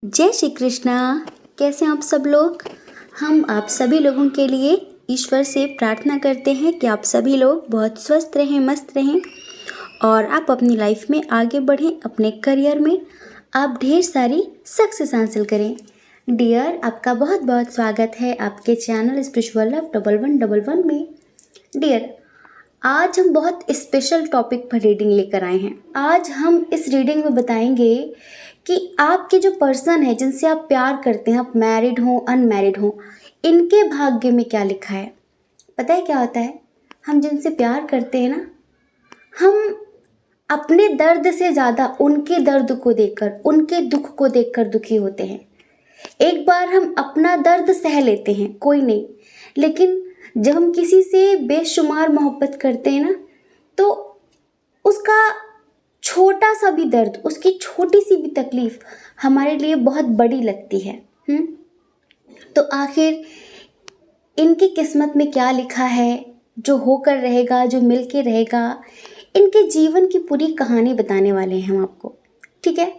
जय श्री कृष्णा। कैसे हैं आप सब लोग। हम आप सभी लोगों के लिए ईश्वर से प्रार्थना करते हैं कि आप सभी लोग बहुत स्वस्थ रहें, मस्त रहें और आप अपनी लाइफ में आगे बढ़ें। अपने करियर में आप ढेर सारी सक्सेस हासिल करें। डियर, आपका बहुत बहुत स्वागत है आपके चैनल स्पिरिचुअल लव 1111 में। डियर, आज हम बहुत स्पेशल टॉपिक पर रीडिंग लेकर आए हैं। आज हम इस रीडिंग में बताएंगे कि आपके जो पर्सन है जिनसे आप प्यार करते हैं, आप मैरिड हो अनमैरिड हो, इनके भाग्य में क्या लिखा है। पता है क्या होता है, हम जिनसे प्यार करते हैं ना, हम अपने दर्द से ज़्यादा उनके दर्द को देखकर, उनके दुख को देखकर दुखी होते हैं। एक बार हम अपना दर्द सह लेते हैं, कोई नहीं, लेकिन जब हम किसी से बेशुमार मोहब्बत करते हैं ना, तो उसका छोटा सा भी दर्द, उसकी छोटी सी भी तकलीफ हमारे लिए बहुत बड़ी लगती है। तो आखिर इनकी किस्मत में क्या लिखा है, जो होकर रहेगा, जो मिलके रहेगा, इनके जीवन की पूरी कहानी बताने वाले हैं हम आपको। ठीक है,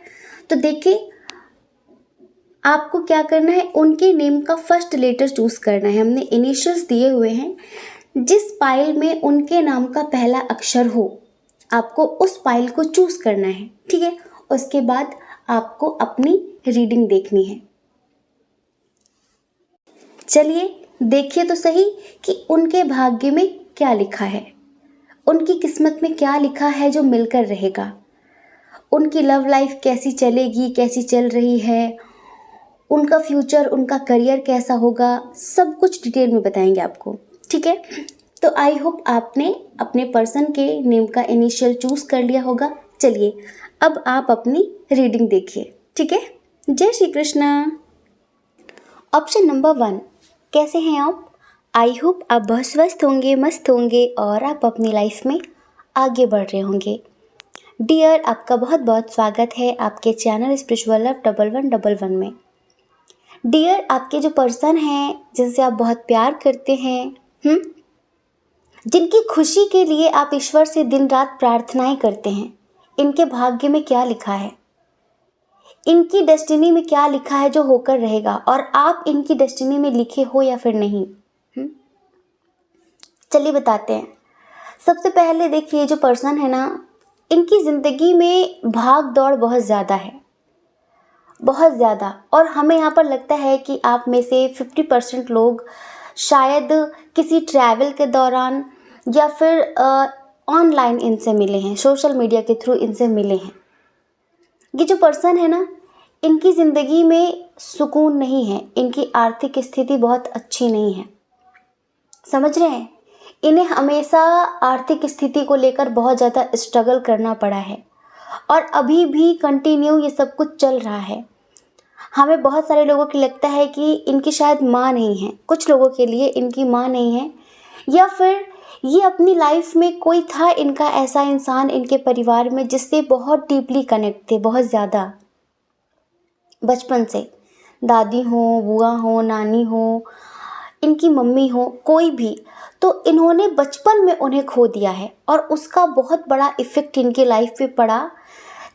तो देखिए, आपको क्या करना है, उनके नेम का फर्स्ट लेटर चूज करना है। हमने इनिशियल्स दिए हुए हैं। जिस पाइल में उनके नाम का पहला अक्षर हो, आपको उस पाइल को चूज करना है। ठीक है, उसके बाद आपको अपनी रीडिंग देखनी है। चलिए देखिए तो सही कि उनके भाग्य में क्या लिखा है, उनकी किस्मत में क्या लिखा है जो मिलकर रहेगा। उनकी लव लाइफ कैसी चलेगी, कैसी चल रही है, उनका फ्यूचर, उनका करियर कैसा होगा, सब कुछ डिटेल में बताएंगे आपको। ठीक है, तो आई होप आपने अपने पर्सन के नेम का इनिशियल चूज कर लिया होगा। चलिए अब आप अपनी रीडिंग देखिए। ठीक है, जय श्री कृष्णा। ऑप्शन नंबर 1, कैसे हैं आप। आई होप आप बहुत स्वस्थ होंगे, मस्त होंगे और आप अपनी लाइफ में आगे बढ़ रहे होंगे। डियर, आपका बहुत बहुत स्वागत है आपके चैनल स्पिरिचुअल लव 1111 में। डियर, आपके जो पर्सन हैं जिनसे आप बहुत प्यार करते हैं, जिनकी खुशी के लिए आप ईश्वर से दिन रात प्रार्थनाएं करते हैं, इनके भाग्य में क्या लिखा है, इनकी डेस्टिनी में क्या लिखा है जो होकर रहेगा, और आप इनकी डेस्टिनी में लिखे हो या फिर नहीं। चलिए बताते हैं। सबसे पहले देखिए, जो पर्सन है ना, इनकी ज़िंदगी में भाग दौड़ बहुत ज़्यादा है, बहुत ज़्यादा। और हमें यहाँ पर लगता है कि आप में से 50% लोग शायद किसी ट्रैवल के दौरान या फिर ऑनलाइन इनसे मिले हैं, सोशल मीडिया के थ्रू इनसे मिले हैं। ये जो पर्सन है ना, इनकी ज़िंदगी में सुकून नहीं है, इनकी आर्थिक स्थिति बहुत अच्छी नहीं है। समझ रहे हैं, इन्हें हमेशा आर्थिक स्थिति को लेकर बहुत ज़्यादा स्ट्रगल करना पड़ा है और अभी भी कंटिन्यू ये सब कुछ चल रहा है। हमें बहुत सारे लोगों की लगता है कि इनकी शायद माँ नहीं है, कुछ लोगों के लिए इनकी माँ नहीं है, या फिर ये अपनी लाइफ में कोई था इनका ऐसा इंसान इनके परिवार में जिससे बहुत डीपली कनेक्ट थे, बहुत ज़्यादा बचपन से। दादी हो, बुआ हो, नानी हो, इनकी मम्मी हो, कोई भी, तो इन्होंने बचपन में उन्हें खो दिया है और उसका बहुत बड़ा इफ़ेक्ट इनकी लाइफ पे पड़ा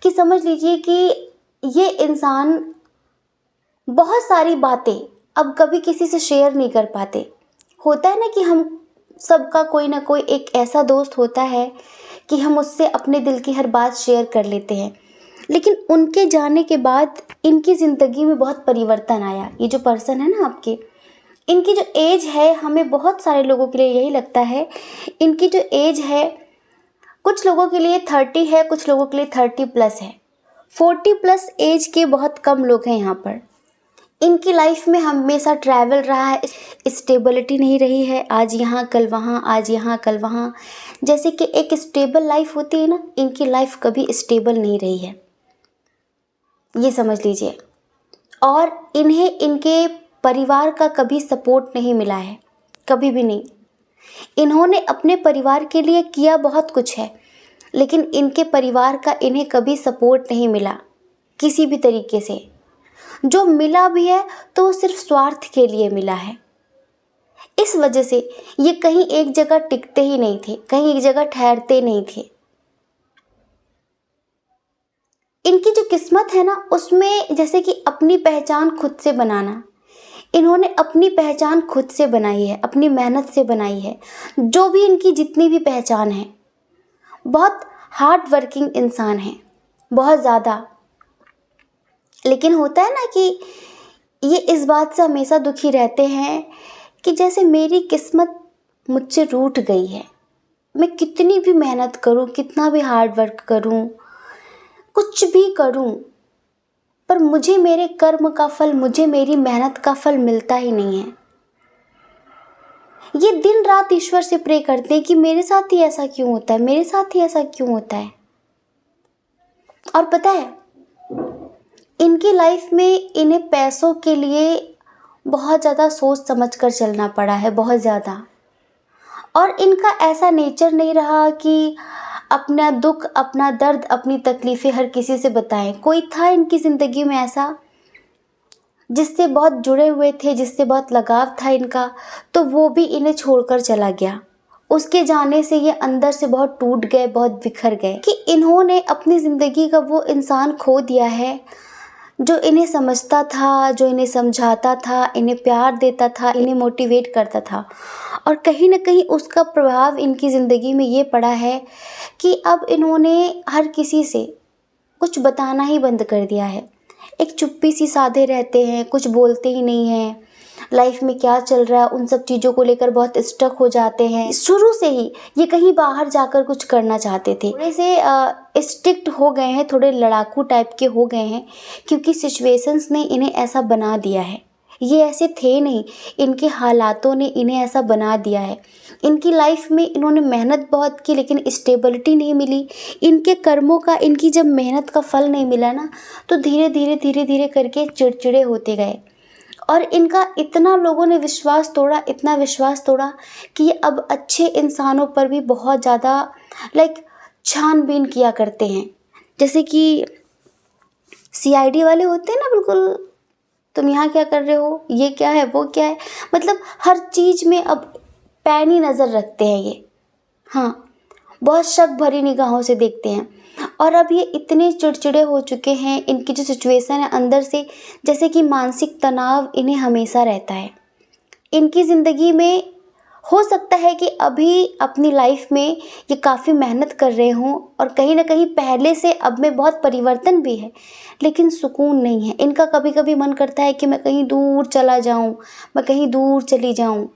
कि समझ लीजिए कि ये इंसान बहुत सारी बातें अब कभी किसी से शेयर नहीं कर पाते। होता है ना कि हम सबका कोई ना कोई एक ऐसा दोस्त होता है कि हम उससे अपने दिल की हर बात शेयर कर लेते हैं, लेकिन उनके जाने के बाद इनकी ज़िंदगी में बहुत परिवर्तन आया। ये जो पर्सन है ना आपके, इनकी जो एज है, हमें बहुत सारे लोगों के लिए यही लगता है, इनकी जो एज है, कुछ लोगों के लिए 30 है, कुछ लोगों के लिए 30+ है, 40+ एज के बहुत कम लोग हैं यहाँ पर। इनकी लाइफ में हमेशा ट्रैवल रहा है, स्टेबिलिटी नहीं रही है, आज यहाँ कल वहाँ, आज यहाँ कल वहाँ। जैसे कि एक स्टेबल लाइफ होती है ना, इनकी लाइफ कभी स्टेबल नहीं रही है, ये समझ लीजिए। और इन्हें इनके परिवार का कभी सपोर्ट नहीं मिला है, कभी भी नहीं। इन्होंने अपने परिवार के लिए किया बहुत कुछ है, लेकिन इनके परिवार का इन्हें कभी सपोर्ट नहीं मिला किसी भी तरीके से। जो मिला भी है तो वो सिर्फ स्वार्थ के लिए मिला है। इस वजह से ये कहीं एक जगह टिकते ही नहीं थे, कहीं एक जगह ठहरते नहीं थे। इनकी जो किस्मत है ना, उसमें जैसे कि अपनी पहचान खुद से बनाना, इन्होंने अपनी पहचान खुद से बनाई है, अपनी मेहनत से बनाई है। जो भी इनकी जितनी भी पहचान है, बहुत हार्ड वर्किंग इंसान है, बहुत ज़्यादा। लेकिन होता है ना कि ये इस बात से हमेशा दुखी रहते हैं कि जैसे मेरी किस्मत मुझसे रूठ गई है। मैं कितनी भी मेहनत करूं, कितना भी हार्ड वर्क करूं, कुछ भी करूं, पर मुझे मेरे कर्म का फल, मुझे मेरी मेहनत का फल मिलता ही नहीं है। ये दिन रात ईश्वर से प्रे करते हैं कि मेरे साथ ही ऐसा क्यों होता है, मेरे साथ ही ऐसा क्यों होता है। और पता है, इनकी लाइफ में इन्हें पैसों के लिए बहुत ज़्यादा सोच समझ कर चलना पड़ा है, बहुत ज़्यादा। और इनका ऐसा नेचर नहीं रहा कि अपना दुख, अपना दर्द, अपनी तकलीफ़ें हर किसी से बताएं। कोई था इनकी ज़िंदगी में ऐसा जिससे बहुत जुड़े हुए थे, जिससे बहुत लगाव था इनका, तो वो भी इन्हें छोड़कर चला गया। उसके जाने से ये अंदर से बहुत टूट गए, बहुत बिखर गए कि इन्होंने अपनी ज़िंदगी का वो इंसान खो दिया है जो इन्हें समझता था, जो इन्हें समझाता था, इन्हें प्यार देता था, इन्हें मोटिवेट करता था। और कहीं ना कहीं उसका प्रभाव इनकी ज़िंदगी में ये पड़ा है कि अब इन्होंने हर किसी से कुछ बताना ही बंद कर दिया है। एक चुप्पी सी साधे रहते हैं, कुछ बोलते ही नहीं हैं। लाइफ में क्या चल रहा है उन सब चीज़ों को लेकर बहुत स्टक हो जाते हैं। शुरू से ही ये कहीं बाहर जाकर कुछ करना चाहते थे, थोड़े से स्ट्रिक्ट हो गए हैं, थोड़े लड़ाकू टाइप के हो गए हैं, क्योंकि सिचुएशंस ने इन्हें ऐसा बना दिया है। ये ऐसे थे नहीं, इनके हालातों ने इन्हें ऐसा बना दिया है। इनकी लाइफ में इन्होंने मेहनत बहुत की, लेकिन स्टेबिलिटी नहीं मिली। इनके कर्मों का, इनकी जब मेहनत का फल नहीं मिला ना, तो धीरे धीरे करके चिड़चिड़े होते गए। और इनका इतना लोगों ने विश्वास तोड़ा, इतना विश्वास तोड़ा कि ये अब अच्छे इंसानों पर भी बहुत ज़्यादा छानबीन किया करते हैं। जैसे कि सीआईडी वाले होते हैं ना, बिल्कुल तुम यहाँ क्या कर रहे हो, ये क्या है, वो क्या है, मतलब हर चीज़ में अब पैनी नज़र रखते हैं ये। हाँ, बहुत शक भरी निगाहों से देखते हैं। और अब ये इतने चिड़चिड़े हो चुके हैं, इनकी जो सिचुएशन है अंदर से, जैसे कि मानसिक तनाव इन्हें हमेशा रहता है। इनकी ज़िंदगी में हो सकता है कि अभी अपनी लाइफ में ये काफ़ी मेहनत कर रहे हों और कहीं ना कहीं पहले से अब में बहुत परिवर्तन भी है, लेकिन सुकून नहीं है इनका। कभी कभी मन करता है कि मैं कहीं दूर चला जाऊं, मैं कहीं दूर चली जाऊं,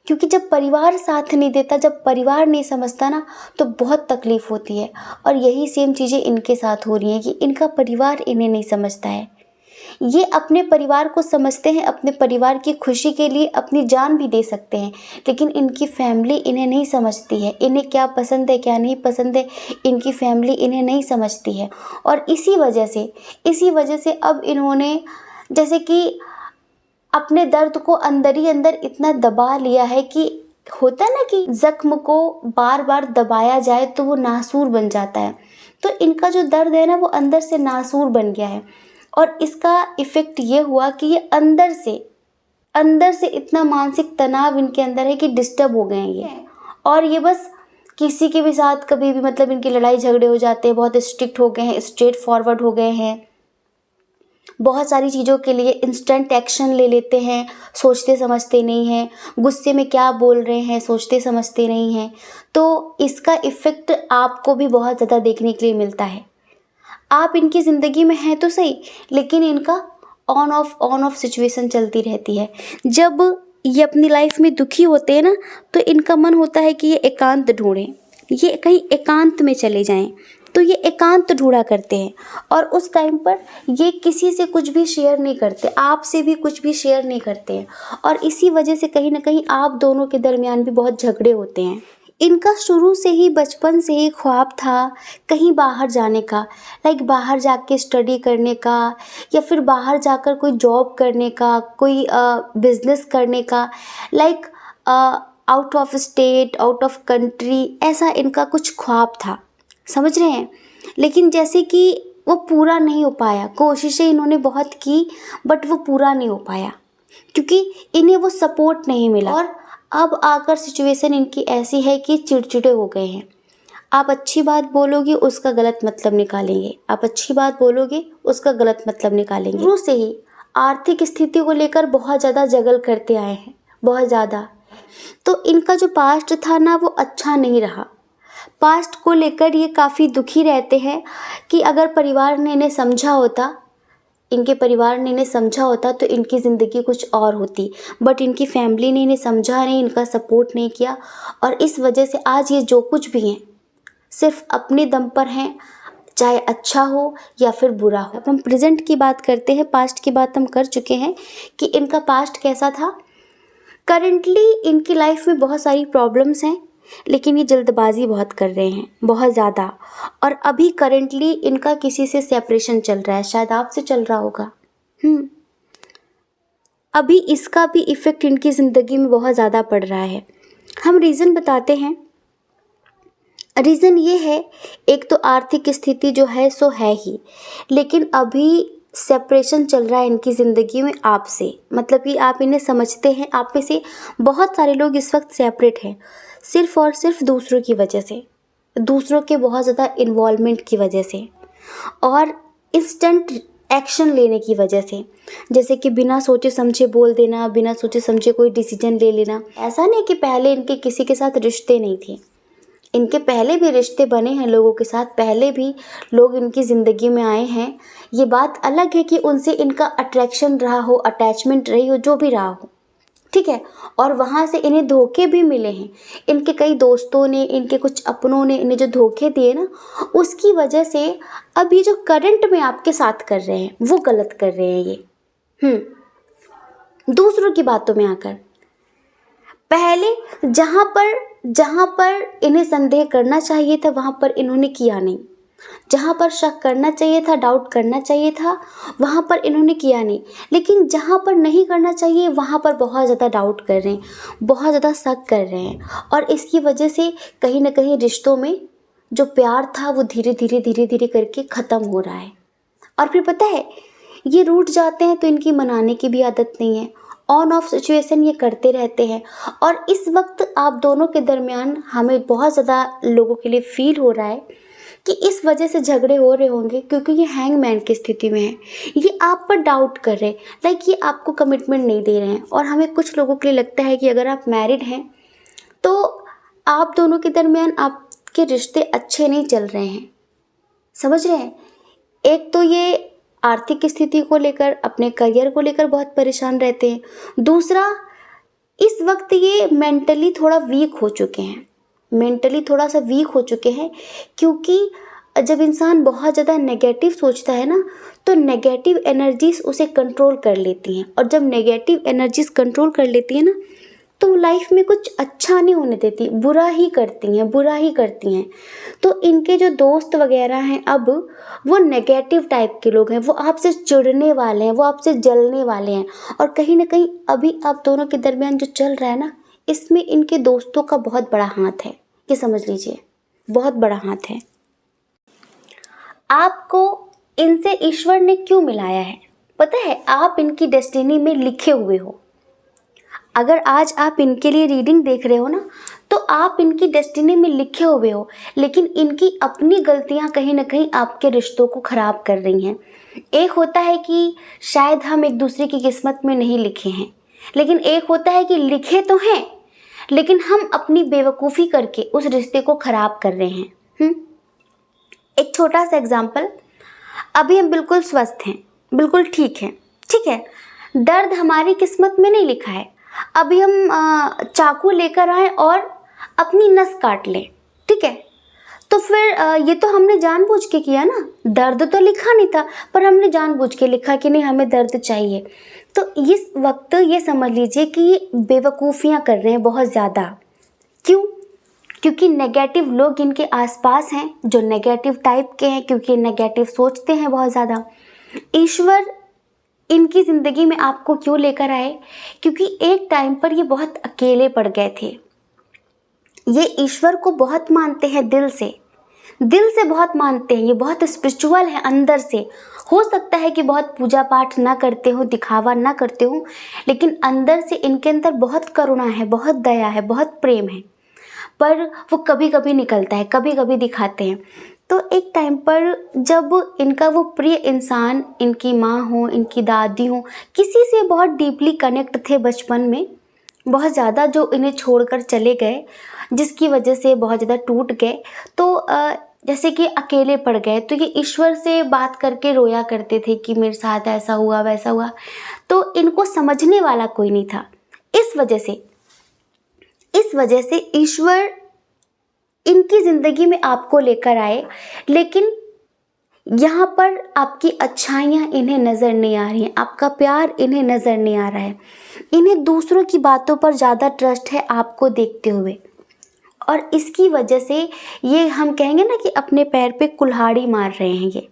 क्योंकि जब परिवार साथ नहीं देता, जब परिवार नहीं समझता ना, तो बहुत तकलीफ़ होती है। और यही सेम चीज़ें इनके साथ हो रही हैं कि इनका परिवार इन्हें नहीं समझता है। ये अपने परिवार को समझते हैं, अपने परिवार की खुशी के लिए अपनी जान भी दे सकते हैं, लेकिन इनकी फैमिली इन्हें नहीं समझती है। इन्हें क्या पसंद है, क्या नहीं पसंद है, इनकी फैमिली इन्हें नहीं समझती है। और इसी वजह से अब इन्होंने जैसे कि अपने दर्द को अंदर ही अंदर इतना दबा लिया है कि होता है ना कि जख्म को बार बार दबाया जाए तो वो नासूर बन जाता है। तो इनका जो दर्द है ना, वो अंदर से नासूर बन गया है। और इसका इफ़ेक्ट ये हुआ कि ये अंदर से इतना मानसिक तनाव इनके अंदर है कि डिस्टर्ब हो गए हैं ये। और ये बस किसी के भी साथ कभी भी मतलब इनकी लड़ाई झगड़े हो जाते हैं, बहुत स्ट्रिक्ट हो गए हैं, स्ट्रेट फॉरवर्ड हो गए हैं, बहुत सारी चीज़ों के लिए इंस्टेंट एक्शन ले लेते हैं, सोचते समझते नहीं हैं, गुस्से में क्या बोल रहे हैं सोचते समझते नहीं हैं। तो इसका इफ़ेक्ट आपको भी बहुत ज़्यादा देखने के लिए मिलता है। आप इनकी ज़िंदगी में हैं तो सही, लेकिन इनका ऑन ऑफ सिचुएशन चलती रहती है। जब ये अपनी लाइफ में दुखी होते हैं ना, तो इनका मन होता है कि ये एकांत ढूंढें, ये कहीं एकांत में चले जाएं, तो ये एकांत ढूंढा करते हैं। और उस टाइम पर ये किसी से कुछ भी शेयर नहीं करते, आपसे भी कुछ भी शेयर नहीं करते हैं। और इसी वजह से कहीं ना कहीं आप दोनों के दरमियान भी बहुत झगड़े होते हैं। इनका शुरू से ही, बचपन से ही ख्वाब था कहीं बाहर जाने का, बाहर जाके स्टडी करने का, या फिर बाहर जाकर कोई जॉब करने का, कोई बिजनेस करने का, out of state, out of country, ऐसा इनका कुछ ख्वाब था, समझ रहे हैं। लेकिन जैसे कि वो पूरा नहीं हो पाया। कोशिशें इन्होंने बहुत की, बट वो पूरा नहीं हो पाया क्योंकि इन्हें वो सपोर्ट नहीं मिला। और अब आकर सिचुएशन इनकी ऐसी है कि चिड़चिड़े हो गए हैं। आप अच्छी बात बोलोगे उसका गलत मतलब निकालेंगे, आप अच्छी बात बोलोगे उसका गलत मतलब निकालेंगे। शुरू से ही आर्थिक स्थिति को लेकर बहुत ज़्यादा जगल करते आए हैं, बहुत ज़्यादा। तो इनका जो पास्ट था ना वो अच्छा नहीं रहा। पास्ट को लेकर ये काफ़ी दुखी रहते हैं कि अगर परिवार ने इन्हें समझा होता, इनके परिवार ने इन्हें समझा होता तो इनकी ज़िंदगी कुछ और होती, बट इनकी फैमिली ने इन्हें समझा नहीं, इनका सपोर्ट नहीं किया, और इस वजह से आज ये जो कुछ भी हैं सिर्फ अपने दम पर हैं, चाहे अच्छा हो या फिर बुरा हो। अब हम प्रेजेंट की बात करते हैं, पास्ट की बात हम कर चुके हैं कि इनका पास्ट कैसा था। करंटली इनकी लाइफ में बहुत सारी प्रॉब्लम्स हैं, लेकिन ये जल्दबाजी बहुत कर रहे हैं, बहुत ज़्यादा। और अभी करंटली इनका किसी से सेपरेशन चल रहा है, शायद आपसे चल रहा होगा। अभी इसका भी इफ़ेक्ट इनकी ज़िंदगी में बहुत ज़्यादा पड़ रहा है। हम रीज़न बताते हैं। रीज़न ये है, एक तो आर्थिक स्थिति जो है सो है ही, लेकिन अभी सेपरेशन चल रहा है इनकी ज़िंदगी में आपसे, मतलब कि आप इन्हें समझते हैं। आप में से बहुत सारे लोग इस वक्त सेपरेट हैं, सिर्फ़ और सिर्फ दूसरों की वजह से, दूसरों के बहुत ज़्यादा इन्वॉल्वमेंट की वजह से और इंस्टेंट एक्शन लेने की वजह से, जैसे कि बिना सोचे समझे बोल देना, बिना सोचे समझे कोई डिसीजन ले लेना। ऐसा नहीं कि पहले इनके किसी के साथ रिश्ते नहीं थे, इनके पहले भी रिश्ते बने हैं लोगों के साथ, पहले भी लोग इनकी ज़िंदगी में आए हैं। ये बात अलग है कि उनसे इनका अट्रैक्शन रहा हो, अटैचमेंट रही हो, जो भी रहा हो, ठीक है। और वहाँ से इन्हें धोखे भी मिले हैं, इनके कई दोस्तों ने, इनके कुछ अपनों ने इन्हें जो धोखे दिए ना, उसकी वजह से अब ये जो करंट में आपके साथ कर रहे हैं वो गलत कर रहे हैं ये। दूसरों की बातों में आकर, पहले जहाँ पर इन्हें संदेह करना चाहिए था वहाँ पर इन्होंने किया नहीं, जहाँ पर शक करना चाहिए था, डाउट करना चाहिए था, वहाँ पर इन्होंने किया नहीं। लेकिन जहाँ पर नहीं करना चाहिए वहाँ पर बहुत ज़्यादा डाउट कर रहे हैं, बहुत ज़्यादा शक कर रहे हैं, और इसकी वजह से कहीं ना कहीं रिश्तों में जो प्यार था वो धीरे धीरे करके ख़त्म हो रहा है। और फिर पता है, ये रूठ जाते हैं तो इनकी मनाने की भी आदत नहीं है, ऑन ऑफ सिचुएशन ये करते रहते हैं। और इस वक्त आप दोनों के दरमियान हमें बहुत ज़्यादा लोगों के लिए फील हो रहा है कि इस वजह से झगड़े हो रहे होंगे, क्योंकि ये हैंगमैन की स्थिति में है। ये आप पर डाउट कर रहे हैं, लाइक ये आपको कमिटमेंट नहीं दे रहे हैं। और हमें कुछ लोगों के लिए लगता है कि अगर आप मैरिड हैं तो आप दोनों के दरमियान आपके रिश्ते अच्छे नहीं चल रहे हैं, समझ रहे हैं। एक तो ये आर्थिक स्थिति को लेकर, अपने करियर को लेकर बहुत परेशान रहते हैं। दूसरा, इस वक्त ये मेंटली थोड़ा वीक हो चुके हैं, मेंटली थोड़ा सा वीक हो चुके हैं, क्योंकि जब इंसान बहुत ज़्यादा नेगेटिव सोचता है ना, तो नेगेटिव एनर्जीज उसे कंट्रोल कर लेती हैं। और जब नेगेटिव एनर्जीज कंट्रोल कर लेती हैं ना, तो लाइफ में कुछ अच्छा नहीं होने देती, बुरा ही करती हैं, बुरा ही करती हैं। तो इनके जो दोस्त वगैरह हैं अब वो नेगेटिव टाइप के लोग हैं, वो आपसे चिढ़ने वाले हैं, वो आपसे जलने वाले हैं। और कहीं ना कहीं अभी आप दोनों के दरमियान जो चल रहा है ना, इसमें इनके दोस्तों का बहुत बड़ा हाथ है, ये समझ लीजिए, बहुत बड़ा हाथ है। आपको इनसे ईश्वर ने क्यों मिलाया है पता है? आप इनकी डेस्टिनी में लिखे हुए हो। अगर आज आप इनके लिए रीडिंग देख रहे हो ना, तो आप इनकी डेस्टिनी में लिखे हुए हो, लेकिन इनकी अपनी गलतियां कहीं ना कहीं आपके रिश्तों को ख़राब कर रही हैं। एक होता है कि शायद हम एक दूसरे की किस्मत में नहीं लिखे हैं, लेकिन एक होता है कि लिखे तो हैं, लेकिन हम अपनी बेवकूफ़ी करके उस रिश्ते को ख़राब कर रहे हैं। एक छोटा सा एग्जाम्पल, अभी हम बिल्कुल स्वस्थ हैं, बिल्कुल ठीक हैं, ठीक है, दर्द हमारी किस्मत में नहीं लिखा है। अभी हम चाकू लेकर आए और अपनी नस काट लें, ठीक है, तो फिर ये तो हमने जानबूझ के किया ना, दर्द तो लिखा नहीं था, पर हमने जानबूझ के लिखा कि नहीं हमें दर्द चाहिए। तो इस वक्त ये समझ लीजिए कि ये बेवकूफ़ियाँ कर रहे हैं बहुत ज़्यादा। क्यों? क्योंकि नेगेटिव लोग इनके आसपास हैं जो नेगेटिव टाइप के हैं, क्योंकि नेगेटिव सोचते हैं बहुत ज़्यादा। ईश्वर इनकी ज़िंदगी में आपको क्यों लेकर आए? क्योंकि एक टाइम पर ये बहुत अकेले पड़ गए थे। ये ईश्वर को बहुत मानते हैं, दिल से बहुत मानते हैं, ये बहुत स्पिरिचुअल है अंदर से। हो सकता है कि बहुत पूजा पाठ ना करते हो, दिखावा ना करते हो, लेकिन अंदर से इनके अंदर बहुत करुणा है, बहुत दया है, बहुत प्रेम है। पर वो कभी कभी निकलता है, कभी कभी दिखाते हैं। तो एक टाइम पर जब इनका वो प्रिय इंसान, इनकी माँ हो, इनकी दादी हो, किसी से बहुत डीपली कनेक्ट थे बचपन में, बहुत ज़्यादा, जो इन्हें छोड़कर चले गए, जिसकी वजह से बहुत ज़्यादा टूट गए, तो जैसे कि अकेले पड़ गए, तो ये ईश्वर से बात करके रोया करते थे कि मेरे साथ ऐसा हुआ वैसा हुआ। तो इनको समझने वाला कोई नहीं था। इस वजह से ईश्वर इनकी ज़िंदगी में आपको लेकर आए, लेकिन यहाँ पर आपकी अच्छाइयाँ इन्हें नज़र नहीं आ रही हैं, आपका प्यार इन्हें नज़र नहीं आ रहा है। इन्हें दूसरों की बातों पर ज़्यादा ट्रस्ट है आपको देखते हुए, और इसकी वजह से ये हम कहेंगे ना कि अपने पैर पे कुल्हाड़ी मार रहे हैं। ये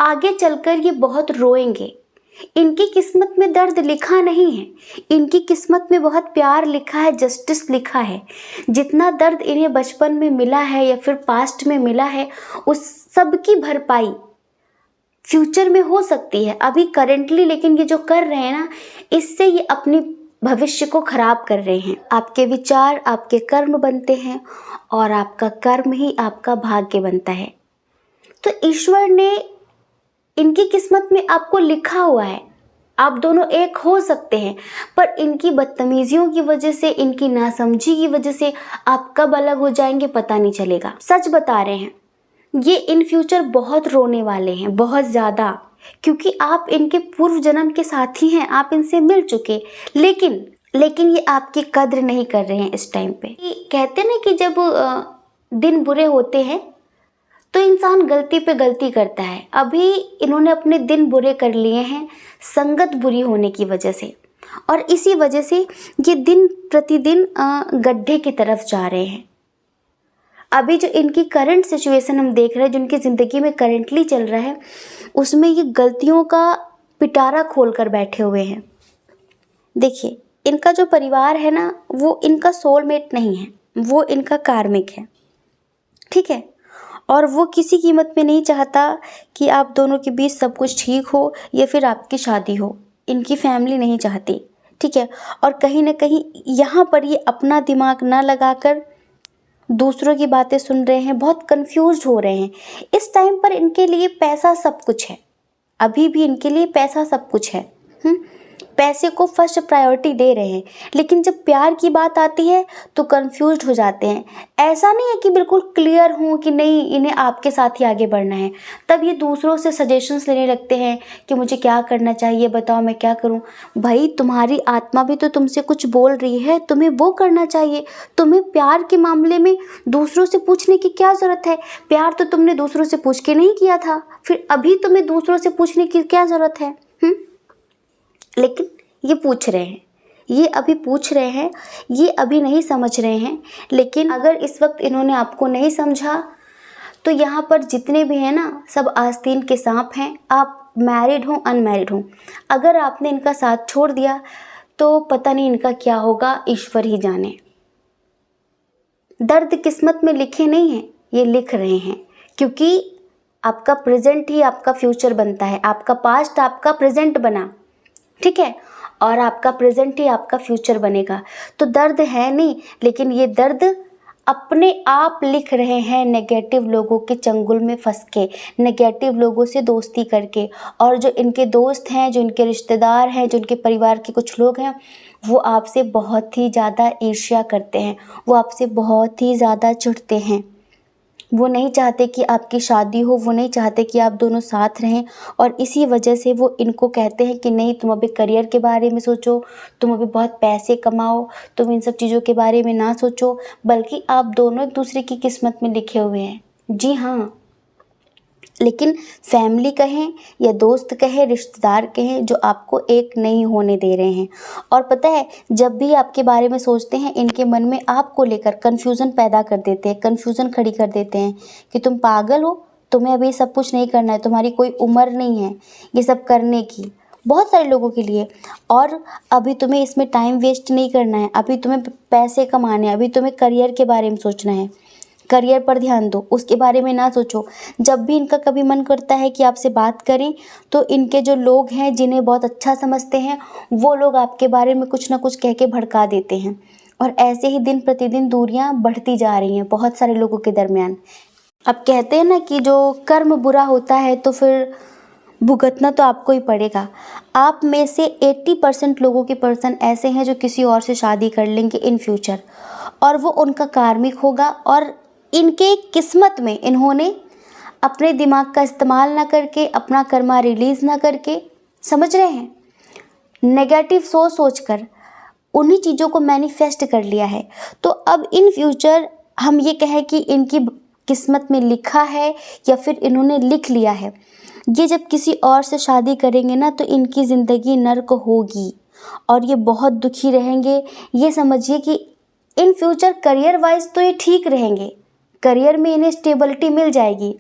आगे चलकर ये बहुत रोएंगे। इनकी किस्मत में दर्द लिखा नहीं है, इनकी किस्मत में बहुत प्यार लिखा है, जस्टिस लिखा है। जितना दर्द इन्हें बचपन में मिला है या फिर पास्ट में मिला है, उस सब की भरपाई फ्यूचर में हो सकती है। अभी करेंटली लेकिन ये जो कर रहे हैं ना, इससे ये अपनी भविष्य को खराब कर रहे हैं। आपके विचार आपके कर्म बनते हैं, और आपका कर्म ही आपका भाग्य बनता है। तो ईश्वर ने इनकी किस्मत में आपको लिखा हुआ है, आप दोनों एक हो सकते हैं, पर इनकी बदतमीजियों की वजह से, इनकी नासमझी की वजह से आप कब अलग हो जाएंगे पता नहीं चलेगा। सच बता रहे हैं, ये इन फ्यूचर बहुत रोने वाले हैं, बहुत ज़्यादा, क्योंकि आप इनके पूर्व जन्म के साथी हैं, आप इनसे मिल चुके, लेकिन ये आपकी कद्र नहीं कर रहे हैं इस टाइम पे। कहते हैं ना कि जब दिन बुरे होते हैं तो इंसान गलती पे गलती करता है। अभी इन्होंने अपने दिन बुरे कर लिए हैं संगत बुरी होने की वजह से, और इसी वजह से ये दिन प्रतिदिन गड्ढे की तरफ जा रहे हैं। अभी जो इनकी करंट सिचुएशन हम देख रहे हैं, जो इनकी ज़िंदगी में करंटली चल रहा है, उसमें ये गलतियों का पिटारा खोल कर बैठे हुए हैं। देखिए, इनका जो परिवार है ना, वो इनका सोलमेट नहीं है, वो इनका कार्मिक है, ठीक है। और वो किसी कीमत में नहीं चाहता कि आप दोनों के बीच सब कुछ ठीक हो या फिर आपकी शादी हो। इनकी फैमिली नहीं चाहती, ठीक है। और कहीं ना कहीं यहाँ पर ये अपना दिमाग ना लगाकर दूसरों की बातें सुन रहे हैं, बहुत कंफ्यूज हो रहे हैं। इस टाइम पर इनके लिए पैसा सब कुछ है, अभी भी इनके लिए पैसा सब कुछ है। पैसे को फर्स्ट प्रायोरिटी दे रहे हैं, लेकिन जब प्यार की बात आती है तो कंफ्यूज्ड हो जाते हैं। ऐसा नहीं है कि बिल्कुल क्लियर हों कि नहीं इन्हें आपके साथ ही आगे बढ़ना है, तब ये दूसरों से सजेशंस लेने लगते हैं कि मुझे क्या करना चाहिए, बताओ मैं क्या करूं। भाई, तुम्हारी आत्मा भी तो तुमसे कुछ बोल रही है, तुम्हें वो करना चाहिए। तुम्हें प्यार के मामले में दूसरों से पूछने की क्या ज़रूरत है? प्यार तो तुमने दूसरों से पूछ के नहीं किया था, फिर अभी तुम्हें दूसरों से पूछने की क्या ज़रूरत है? लेकिन ये पूछ रहे हैं, ये अभी पूछ रहे हैं, ये अभी नहीं समझ रहे हैं। लेकिन अगर इस वक्त इन्होंने आपको नहीं समझा तो यहाँ पर जितने भी हैं ना, सब आस्तीन के सांप हैं। आप मैरिड हो अनमैरिड हो, अगर आपने इनका साथ छोड़ दिया तो पता नहीं इनका क्या होगा, ईश्वर ही जाने। दर्द किस्मत में लिखे नहीं हैं, ये लिख रहे हैं, क्योंकि आपका प्रेजेंट ही आपका फ्यूचर बनता है। आपका पास्ट आपका प्रेजेंट बना, ठीक है, और आपका प्रेजेंट ही आपका फ्यूचर बनेगा। तो दर्द है नहीं, लेकिन ये दर्द अपने आप लिख रहे हैं, नेगेटिव लोगों के चंगुल में फंस के, नेगेटिव लोगों से दोस्ती करके। और जो इनके दोस्त हैं, जो इनके रिश्तेदार हैं, जो इनके परिवार के कुछ लोग हैं, वो आपसे बहुत ही ज़्यादा ईर्ष्या करते हैं, वो आपसे बहुत ही ज़्यादा चिढ़ते हैं। वो नहीं चाहते कि आपकी शादी हो, वो नहीं चाहते कि आप दोनों साथ रहें, और इसी वजह से वो इनको कहते हैं कि नहीं, तुम अभी करियर के बारे में सोचो, तुम अभी बहुत पैसे कमाओ, तुम इन सब चीज़ों के बारे में ना सोचो, बल्कि आप दोनों एक दूसरे की किस्मत में लिखे हुए हैं। जी हाँ, लेकिन फैमिली कहें या दोस्त कहें, रिश्तेदार कहें, जो आपको एक नहीं होने दे रहे हैं। और पता है, जब भी आपके बारे में सोचते हैं, इनके मन में आपको लेकर कन्फ्यूज़न पैदा कर देते हैं, कन्फ्यूज़न खड़ी कर देते हैं कि तुम पागल हो, तुम्हें अभी सब कुछ नहीं करना है, तुम्हारी कोई उम्र नहीं है ये सब करने की, बहुत सारे लोगों के लिए। और अभी तुम्हें इसमें टाइम वेस्ट नहीं करना है, अभी तुम्हें पैसे कमाने हैं, अभी तुम्हें करियर के बारे में सोचना है, करियर पर ध्यान दो, उसके बारे में ना सोचो। जब भी इनका कभी मन करता है कि आपसे बात करें, तो इनके जो लोग हैं, जिन्हें बहुत अच्छा समझते हैं, वो लोग आपके बारे में कुछ ना कुछ कह के भड़का देते हैं। और ऐसे ही दिन प्रतिदिन दूरियां बढ़ती जा रही हैं बहुत सारे लोगों के दरमियान। अब कहते हैं ना कि जो कर्म बुरा होता है तो फिर भुगतना तो आपको ही पड़ेगा। आप में से 80% लोगों के पर्सन ऐसे हैं जो किसी और से शादी कर लेंगे इन फ्यूचर, और वो उनका कार्मिक होगा। और इनके किस्मत में इन्होंने अपने दिमाग का इस्तेमाल ना करके, अपना कर्मा रिलीज ना करके, समझ रहे हैं, नेगेटिव सोच सोचकर उन्हीं चीज़ों को मैनिफेस्ट कर लिया है। तो अब इन फ्यूचर हम ये कहें कि इनकी किस्मत में लिखा है या फिर इन्होंने लिख लिया है, ये जब किसी और से शादी करेंगे ना तो इनकी ज़िंदगी नर्क होगी और ये बहुत दुखी रहेंगे। ये समझिए कि इन फ्यूचर करियर वाइज तो ये ठीक रहेंगे, करियर में इन्हें स्टेबिलिटी मिल जाएगी,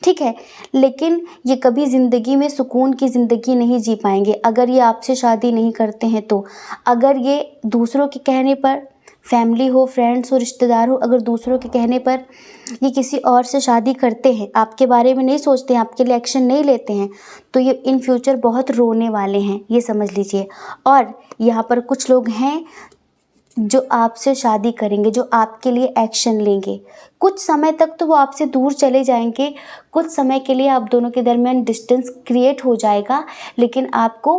ठीक है, लेकिन ये कभी ज़िंदगी में सुकून की ज़िंदगी नहीं जी पाएंगे अगर ये आपसे शादी नहीं करते हैं तो। अगर ये दूसरों के कहने पर, फैमिली हो, फ्रेंड्स हो, रिश्तेदार हो, अगर दूसरों के कहने पर ये किसी और से शादी करते हैं, आपके बारे में नहीं सोचते हैं, आपके लिए एक्शन नहीं लेते हैं, तो ये इन फ्यूचर बहुत रोने वाले हैं, ये समझ लीजिए। और यहाँ पर कुछ लोग हैं जो आपसे शादी करेंगे, जो आपके लिए एक्शन लेंगे। कुछ समय तक तो वो आपसे दूर चले जाएंगे, कुछ समय के लिए आप दोनों के दरमियान डिस्टेंस क्रिएट हो जाएगा, लेकिन आपको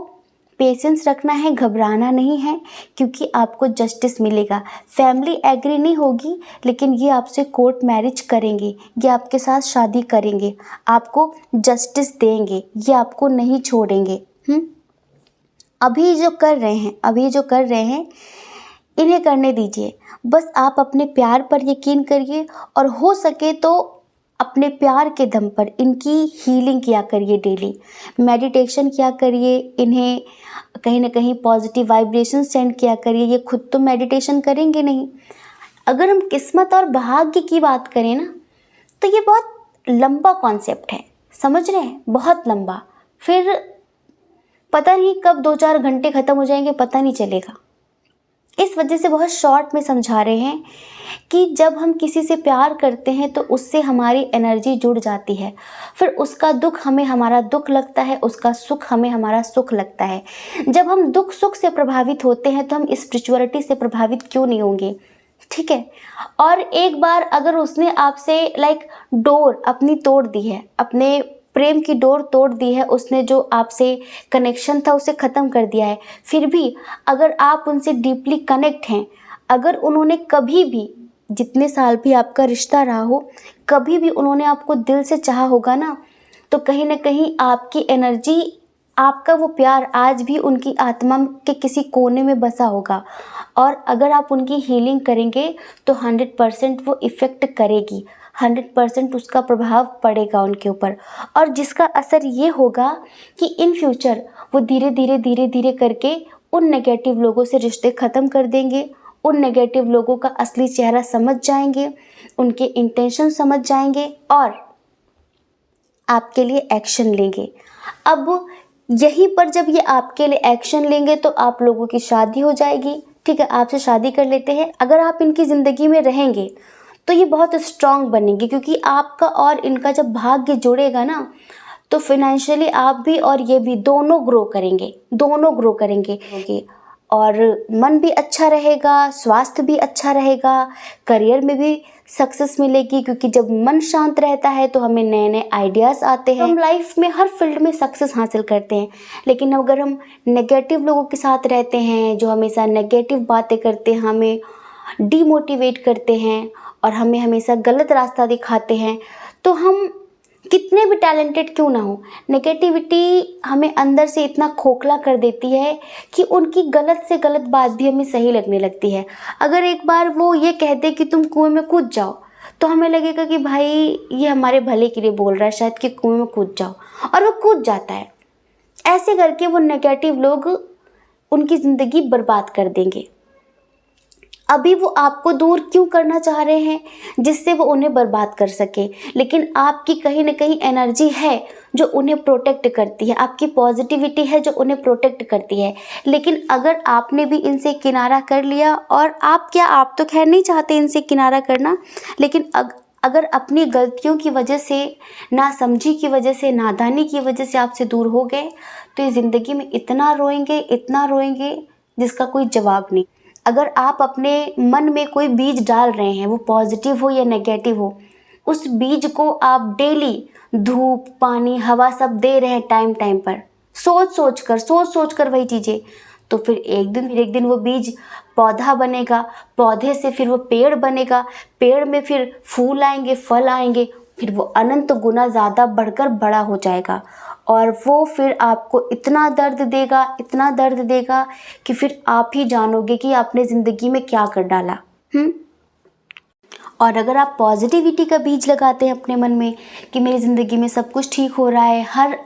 पेशेंस रखना है, घबराना नहीं है, क्योंकि आपको जस्टिस मिलेगा। फैमिली एग्री नहीं होगी, लेकिन ये आपसे कोर्ट मैरिज करेंगे, ये आपके साथ शादी करेंगे, आपको जस्टिस देंगे, ये आपको नहीं छोड़ेंगे। अभी जो कर रहे हैं इन्हें करने दीजिए। बस आप अपने प्यार पर यकीन करिए और हो सके तो अपने प्यार के दम पर इनकी हीलिंग किया करिए, डेली मेडिटेशन किया करिए, इन्हें कहीं ना कहीं पॉजिटिव वाइब्रेशन सेंड किया करिए। ये खुद तो मेडिटेशन करेंगे नहीं। अगर हम किस्मत और भाग्य की बात करें ना तो ये बहुत लंबा कॉन्सेप्ट है, समझ रहे हैं, बहुत लंबा। फिर पता नहीं कब 2-4 घंटे ख़त्म हो जाएंगे, पता नहीं चलेगा। इस वजह से बहुत शॉर्ट में समझा रहे हैं कि जब हम किसी से प्यार करते हैं तो उससे हमारी एनर्जी जुड़ जाती है, फिर उसका दुख हमें हमारा दुख लगता है, उसका सुख हमें हमारा सुख लगता है। जब हम दुख सुख से प्रभावित होते हैं तो हम स्पिरिचुअलिटी से प्रभावित क्यों नहीं होंगे, ठीक है। और एक बार अगर उसने आपसे डोर अपनी तोड़ दी है, अपने प्रेम की डोर तोड़ दी है, उसने जो आपसे कनेक्शन था उसे ख़त्म कर दिया है, फिर भी अगर आप उनसे डीपली कनेक्ट हैं, अगर उन्होंने कभी भी, जितने साल भी आपका रिश्ता रहा हो, कभी भी उन्होंने आपको दिल से चाहा होगा ना, तो कहीं ना कहीं आपकी एनर्जी, आपका वो प्यार आज भी उनकी आत्मा के किसी कोने में बसा होगा। और अगर आप उनकी हीलिंग करेंगे तो 100% वो इफ़ेक्ट करेगी, 100% उसका प्रभाव पड़ेगा उनके ऊपर। और जिसका असर ये होगा कि इन फ्यूचर वो धीरे धीरे करके उन नेगेटिव लोगों से रिश्ते ख़त्म कर देंगे, उन नेगेटिव लोगों का असली चेहरा समझ जाएंगे, उनके इंटेंशन समझ जाएंगे और आपके लिए एक्शन लेंगे। अब यहीं पर जब ये आपके लिए एक्शन लेंगे तो आप लोगों की शादी हो जाएगी, ठीक है, आपसे शादी कर लेते हैं। अगर आप इनकी ज़िंदगी में रहेंगे तो ये बहुत स्ट्रांग बनेंगे, क्योंकि आपका और इनका जब भाग्य जुड़ेगा ना तो फिनेंशियली आप भी और ये भी दोनों ग्रो करेंगे और मन भी अच्छा रहेगा, स्वास्थ्य भी अच्छा रहेगा, करियर में भी सक्सेस मिलेगी, क्योंकि जब मन शांत रहता है तो हमें नए नए आइडियाज़ आते हैं, हम लाइफ में हर फील्ड में सक्सेस हासिल करते हैं। लेकिन अगर हम नेगेटिव लोगों के साथ रहते हैं, जो हमेशा नेगेटिव बातें करते हैं, हमें डीमोटिवेट करते हैं और हमें हमेशा गलत रास्ता दिखाते हैं, तो हम कितने भी टैलेंटेड क्यों ना हो, नेगेटिविटी हमें अंदर से इतना खोखला कर देती है कि उनकी गलत से गलत बात भी हमें सही लगने लगती है। अगर एक बार वो ये कह दे कि तुम कुएं में कूद जाओ, तो हमें लगेगा कि भाई ये हमारे भले के लिए बोल रहा है शायद, कि कुएं में कूद जाओ, और वो कूद जाता है। ऐसे करके वो नेगेटिव लोग उनकी ज़िंदगी बर्बाद कर देंगे। अभी वो आपको दूर क्यों करना चाह रहे हैं, जिससे वो उन्हें बर्बाद कर सके, लेकिन आपकी कहीं ना कहीं एनर्जी है जो उन्हें प्रोटेक्ट करती है, आपकी पॉजिटिविटी है जो उन्हें प्रोटेक्ट करती है। लेकिन अगर आपने भी इनसे किनारा कर लिया, और आप तो खैर नहीं चाहते इनसे किनारा करना, लेकिन अगर अपनी गलतियों की वजह से, नासमझी की वजह से, नादानी की वजह से आपसे दूर हो गए, तो ये ज़िंदगी में इतना रोएंगे जिसका कोई जवाब नहीं। अगर आप अपने मन में कोई बीज डाल रहे हैं, वो पॉजिटिव हो या नेगेटिव हो, उस बीज को आप डेली धूप, पानी, हवा सब दे रहे हैं टाइम टाइम पर, सोच सोच कर वही चीज़ें, तो फिर एक दिन वो बीज पौधा बनेगा, पौधे से फिर वो पेड़ बनेगा, पेड़ में फिर फूल आएंगे, फल आएंगे, फिर वो अनंत गुना ज़्यादा बढ़कर बड़ा हो जाएगा और वो फिर आपको इतना दर्द देगा, इतना दर्द देगा कि फिर आप ही जानोगे कि आपने ज़िंदगी में क्या कर डाला। और अगर आप पॉजिटिविटी का बीज लगाते हैं अपने मन में कि मेरी ज़िंदगी में सब कुछ ठीक हो रहा है, हर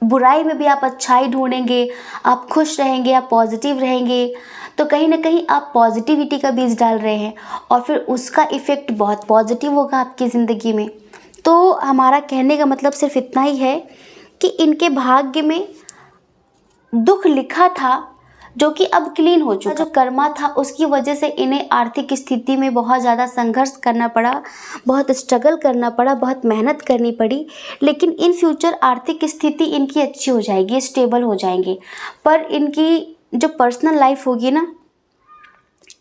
बुराई में भी आप अच्छाई ढूंढेंगे, आप खुश रहेंगे, आप पॉजिटिव रहेंगे, तो कहीं ना कहीं आप पॉजिटिविटी का बीज डाल रहे हैं और फिर उसका इफ़ेक्ट बहुत पॉजिटिव होगा आपकी ज़िंदगी में। तो हमारा कहने का मतलब सिर्फ इतना ही है कि इनके भाग्य में दुख लिखा था जो कि अब क्लीन हो चुका। जो कर्मा था उसकी वजह से इन्हें आर्थिक स्थिति में बहुत ज़्यादा संघर्ष करना पड़ा, बहुत स्ट्रगल करना पड़ा, बहुत मेहनत करनी पड़ी, लेकिन इन फ्यूचर आर्थिक स्थिति इनकी अच्छी हो जाएगी, स्टेबल हो जाएंगे। पर इनकी जो पर्सनल लाइफ होगी ना,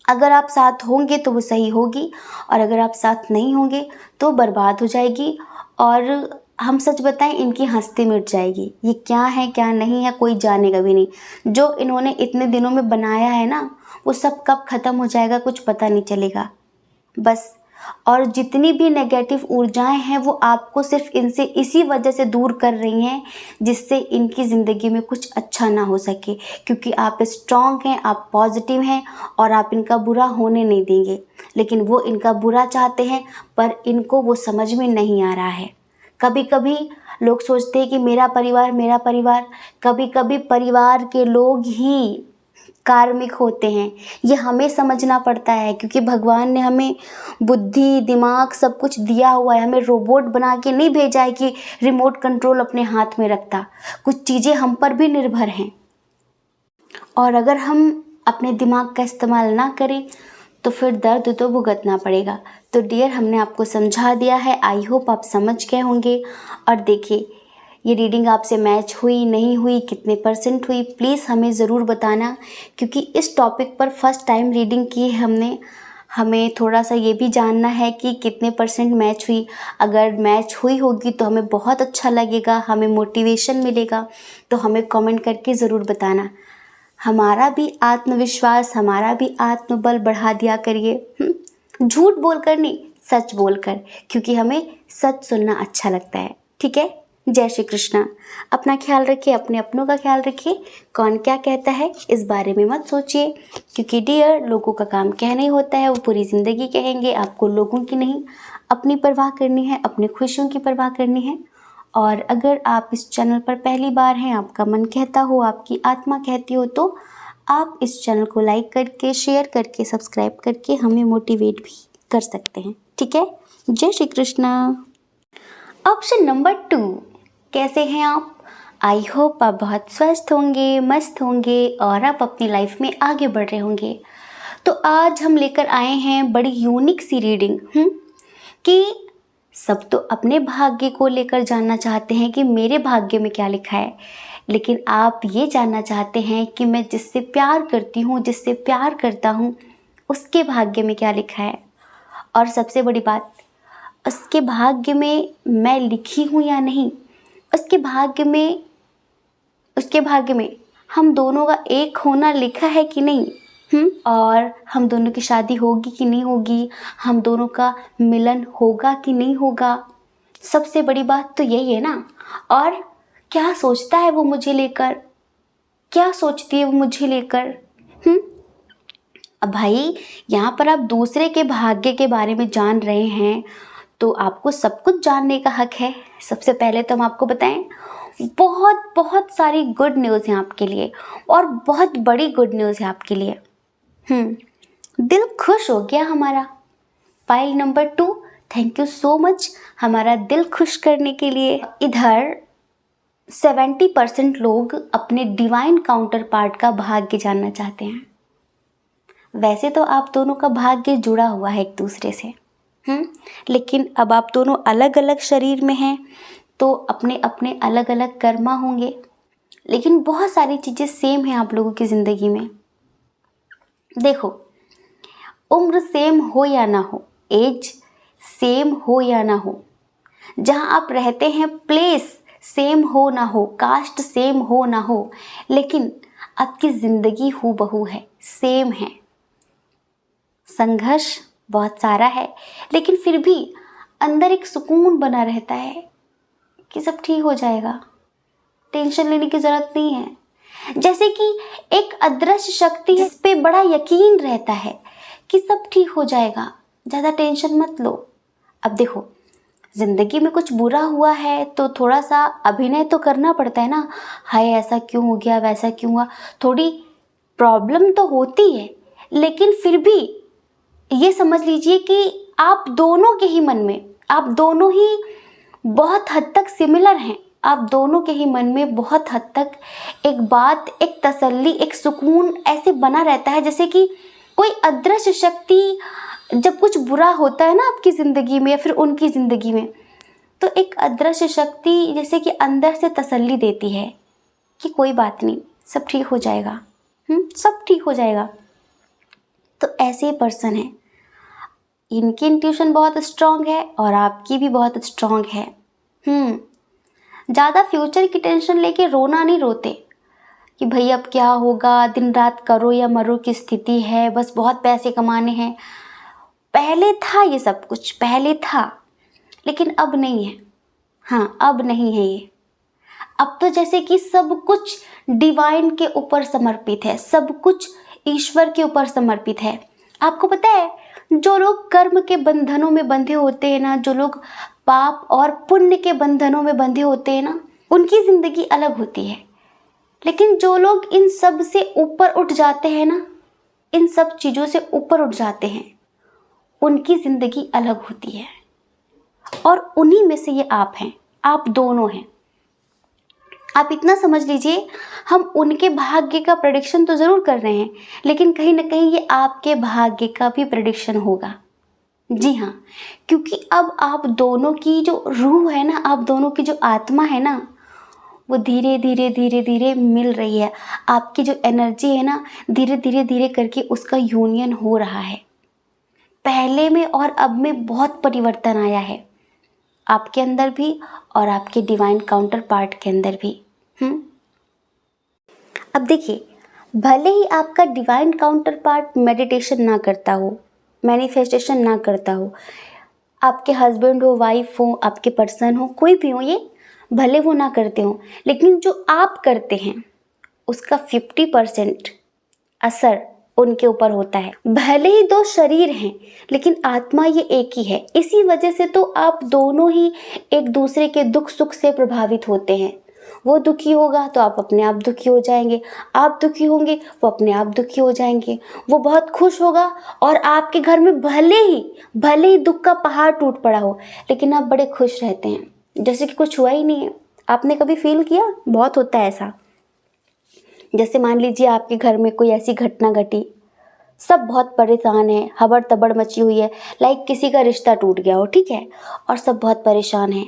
अगर आप साथ होंगे तो वो सही होगी और अगर आप साथ नहीं होंगे तो बर्बाद हो जाएगी। और हम सच बताएं, इनकी हंसती मिट जाएगी। ये क्या है क्या नहीं है कोई जानेगा भी नहीं। जो इन्होंने इतने दिनों में बनाया है ना, वो सब कब ख़त्म हो जाएगा कुछ पता नहीं चलेगा बस। और जितनी भी नेगेटिव ऊर्जाएं हैं वो आपको सिर्फ इनसे इसी वजह से दूर कर रही हैं जिससे इनकी ज़िंदगी में कुछ अच्छा ना हो सके, क्योंकि आप स्ट्रांग हैं, आप पॉजिटिव हैं और आप इनका बुरा होने नहीं देंगे। लेकिन वो इनका बुरा चाहते हैं पर इनको वो समझ में नहीं आ रहा है। कभी कभी लोग सोचते हैं कि मेरा परिवार, कभी कभी परिवार के लोग ही कार्मिक होते हैं। ये हमें समझना पड़ता है क्योंकि भगवान ने हमें बुद्धि, दिमाग सब कुछ दिया हुआ है। हमें रोबोट बना के नहीं भेजा है कि रिमोट कंट्रोल अपने हाथ में रखता। कुछ चीज़ें हम पर भी निर्भर हैं और अगर हम अपने दिमाग का इस्तेमाल ना करें तो फिर दर्द तो भुगतना पड़ेगा। तो डियर, हमने आपको समझा दिया है। आई होप आप समझ गए होंगे। और देखिए, ये रीडिंग आपसे मैच हुई नहीं हुई, कितने % हुई, प्लीज़ हमें ज़रूर बताना, क्योंकि इस टॉपिक पर फर्स्ट टाइम रीडिंग की है हमने। हमें थोड़ा सा ये भी जानना है कि कितने % मैच हुई। अगर मैच हुई होगी तो हमें बहुत अच्छा लगेगा, हमें मोटिवेशन मिलेगा। तो हमें कमेंट करके ज़रूर बताना। हमारा भी आत्मविश्वास, हमारा भी आत्मबल बढ़ा दिया करिए। झूठ बोलकर नहीं, सच बोलकर, क्योंकि हमें सच सुनना अच्छा लगता है। ठीक है। जय श्री कृष्णा। अपना ख्याल रखिए, अपने अपनों का ख्याल रखिए। कौन क्या कहता है इस बारे में मत सोचिए, क्योंकि डियर, लोगों का काम कहना ही होता है, वो पूरी ज़िंदगी कहेंगे। आपको लोगों की नहीं, अपनी परवाह करनी है, अपनी खुशियों की परवाह करनी है। और अगर आप इस चैनल पर पहली बार हैं, आपका मन कहता हो, आपकी आत्मा कहती हो, तो आप इस चैनल को लाइक करके, शेयर करके, सब्सक्राइब करके हमें मोटिवेट भी कर सकते हैं। ठीक है। जय श्री कृष्णा। ऑप्शन नंबर 2, कैसे हैं आप? आई होप आप बहुत स्वस्थ होंगे, मस्त होंगे और आप अपनी लाइफ में आगे बढ़ रहे होंगे। तो आज हम लेकर आए हैं बड़ी यूनिक सी रीडिंग कि सब तो अपने भाग्य को लेकर जानना चाहते हैं कि मेरे भाग्य में क्या लिखा है, लेकिन आप ये जानना चाहते हैं कि मैं जिससे प्यार करती हूँ, जिससे प्यार करता हूँ, उसके भाग्य में क्या लिखा है। और सबसे बड़ी बात, उसके भाग्य में मैं लिखी हूँ या नहीं, उसके भाग्य में हम दोनों का एक होना लिखा है कि नहीं, और हम दोनों की शादी होगी कि नहीं होगी, हम दोनों का मिलन होगा कि नहीं होगा। सबसे बड़ी बात तो यही है ना। और क्या सोचता है वो मुझे लेकर, क्या सोचती है वो मुझे लेकर। अब भाई, यहाँ पर आप दूसरे के भाग्य के बारे में जान रहे हैं तो आपको सब कुछ जानने का हक है। सबसे पहले तो हम आपको बताएं, बहुत बहुत सारी गुड न्यूज़ है आपके लिए और बहुत बड़ी गुड न्यूज़ है आपके लिए। दिल खुश हो गया हमारा। File number 2, thank you so much हमारा दिल खुश करने के लिए। इधर 70% लोग अपने डिवाइन काउंटर पार्ट का भाग्य जानना चाहते हैं। वैसे तो आप दोनों का भाग्य जुड़ा हुआ है एक दूसरे से, लेकिन अब आप दोनों अलग अलग शरीर में हैं तो अपने अपने अलग अलग कर्मा होंगे, लेकिन बहुत सारी चीज़ें सेम हैं आप लोगों की ज़िंदगी में। देखो, उम्र सेम हो या ना हो, एज सेम हो या ना हो, जहाँ आप रहते हैं प्लेस सेम हो ना हो, कास्ट सेम हो ना हो, लेकिन आपकी ज़िंदगी हूबहू है, सेम है। संघर्ष बहुत सारा है, लेकिन फिर भी अंदर एक सुकून बना रहता है कि सब ठीक हो जाएगा, टेंशन लेने की ज़रूरत नहीं है। जैसे कि एक अदृश्य शक्ति जिस पे बड़ा यकीन रहता है कि सब ठीक हो जाएगा, ज़्यादा टेंशन मत लो। अब देखो, ज़िंदगी में कुछ बुरा हुआ है तो थोड़ा सा अभिनय तो करना पड़ता है ना, हाय ऐसा क्यों हो गया, वैसा क्यों हुआ, थोड़ी प्रॉब्लम तो होती है, लेकिन फिर भी ये समझ लीजिए कि आप दोनों के ही मन में, आप दोनों ही बहुत हद तक सिमिलर हैं। आप दोनों के ही मन में बहुत हद तक एक बात, एक तसल्ली, एक सुकून ऐसे बना रहता है, जैसे कि कोई अदृश्य शक्ति जब कुछ बुरा होता है ना आपकी ज़िंदगी में या फिर उनकी ज़िंदगी में, तो एक अदृश्य शक्ति जैसे कि अंदर से तसल्ली देती है कि कोई बात नहीं, सब ठीक हो जाएगा, सब ठीक हो जाएगा। तो ऐसे पर्सन है, इनकी इंट्यूशन बहुत स्ट्रांग है और आपकी भी बहुत स्ट्रांग है। ज़्यादा फ्यूचर की टेंशन लेके रोना नहीं रोते कि भाई अब क्या होगा, दिन रात करो या मरो की स्थिति है, बस बहुत पैसे कमाने हैं। पहले था ये सब कुछ, पहले था, लेकिन अब नहीं है। हाँ, अब नहीं है ये। अब तो जैसे कि सब कुछ डिवाइन के ऊपर समर्पित है, सब कुछ ईश्वर के ऊपर समर्पित है। आपको पता है, जो लोग कर्म के बंधनों में बंधे होते हैं ना, जो लोग पाप और पुण्य के बंधनों में बंधे होते हैं ना, उनकी ज़िंदगी अलग होती है। लेकिन जो लोग इन सब से ऊपर उठ जाते हैं ना, इन सब चीज़ों से ऊपर उठ जाते हैं, उनकी ज़िंदगी अलग होती है। और उन्हीं में से ये आप हैं, आप दोनों हैं। आप इतना समझ लीजिए, हम उनके भाग्य का प्रेडिक्शन तो ज़रूर कर रहे हैं, लेकिन कहीं ना कहीं ये आपके भाग्य का भी प्रेडिक्शन होगा। जी हाँ, क्योंकि अब आप दोनों की जो रूह है ना, आप दोनों की जो आत्मा है ना, वो धीरे धीरे धीरे धीरे मिल रही है। आपकी जो एनर्जी है ना, धीरे धीरे धीरे करके उसका यूनियन हो रहा है। पहले में और अब में बहुत परिवर्तन आया है, आपके अंदर भी और आपके डिवाइन काउंटर पार्ट के अंदर भी। अब देखिए, भले ही आपका डिवाइन काउंटर पार्ट मेडिटेशन ना करता हो, मैनिफेस्टेशन ना करता हो, आपके हस्बैंड हो, वाइफ हो, आपके पर्सन हो, कोई भी हो, ये भले वो ना करते हो, लेकिन जो आप करते हैं उसका 50% असर उनके ऊपर होता है। भले ही दो शरीर हैं, लेकिन आत्मा ये एक ही है। इसी वजह से तो आप दोनों ही एक दूसरे के दुख सुख से प्रभावित होते हैं। वो दुखी होगा तो आप अपने आप दुखी हो जाएंगे, आप दुखी होंगे वो अपने आप दुखी हो जाएंगे। वो बहुत खुश होगा और आपके घर में भले ही दुख का पहाड़ टूट पड़ा हो, लेकिन आप बड़े खुश रहते हैं, जैसे कि कुछ हुआ ही नहीं है। आपने कभी फील किया? बहुत होता है ऐसा। जैसे मान लीजिए आपके घर में कोई ऐसी घटना घटी, सब बहुत परेशान है, हबड़ तबड़ मची हुई है, लाइक किसी का रिश्ता टूट गया हो, ठीक है, और सब बहुत परेशान हैं।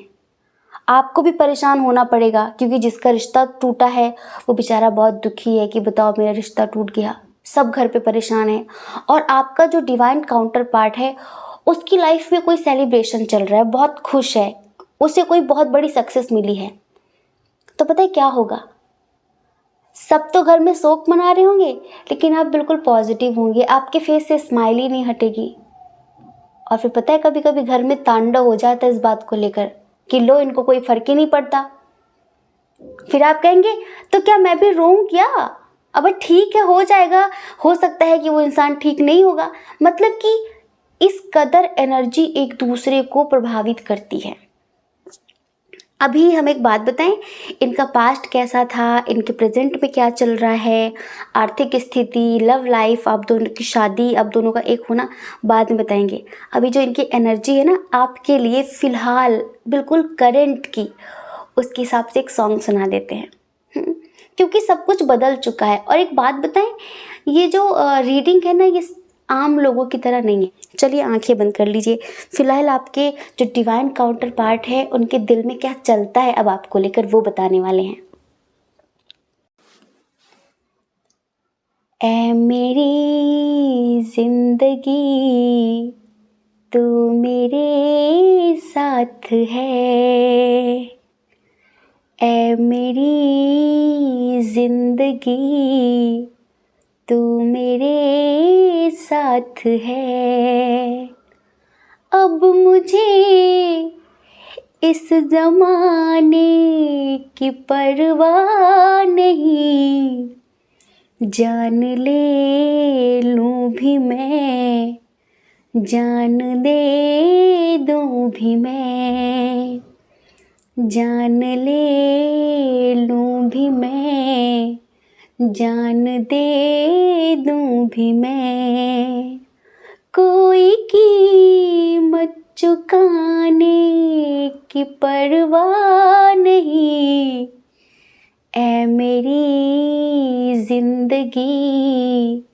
आपको भी परेशान होना पड़ेगा, क्योंकि जिसका रिश्ता टूटा है वो बेचारा बहुत दुखी है कि बताओ मेरा रिश्ता टूट गया। सब घर पे परेशान है। और आपका जो डिवाइन काउंटर पार्ट है, उसकी लाइफ में कोई सेलिब्रेशन चल रहा है, बहुत खुश है, उसे कोई बहुत बड़ी सक्सेस मिली है। तो पता है क्या होगा? सब तो घर में शोक मना रहे होंगे, लेकिन आप बिल्कुल पॉजिटिव होंगे, आपके फेस से स्माइल ही नहीं हटेगी। और फिर पता है, कभी कभी घर में तांडव हो जाता है इस बात को लेकर कि लो, इनको कोई फर्क ही नहीं पड़ता। फिर आप कहेंगे तो क्या मैं भी रोऊं क्या? अब ठीक है, हो जाएगा, हो सकता है कि वो इंसान ठीक नहीं होगा। मतलब कि इस कदर एनर्जी एक दूसरे को प्रभावित करती है। अभी हम एक बात बताएं, इनका पास्ट कैसा था, इनके प्रेजेंट में क्या चल रहा है, आर्थिक स्थिति, लव लाइफ, आप दोनों की शादी, आप दोनों का एक होना बाद में बताएंगे। अभी जो इनकी एनर्जी है ना आपके लिए फ़िलहाल बिल्कुल करंट की, उसके हिसाब से एक सॉन्ग सुना देते हैं। क्योंकि सब कुछ बदल चुका है। और एक बात बताएं, ये जो रीडिंग है ना, ये आम लोगों की तरह नहीं है। चलिए आंखें बंद कर लीजिए। फिलहाल आपके जो डिवाइन काउंटर पार्ट है, उनके दिल में क्या चलता है अब आपको लेकर, वो बताने वाले हैं। ऐ मेरी जिंदगी तू मेरे साथ है, ऐ मेरी जिंदगी तू मेरे साथ है। अब मुझे इस जमाने की परवाह नहीं, जान ले लूं भी मैं, जान दे दूं भी मैं, जान ले लूं भी मैं, जान दे दूं भी मैं। कोई कीमत चुकाने की परवाह नहीं, ऐ मेरी जिंदगी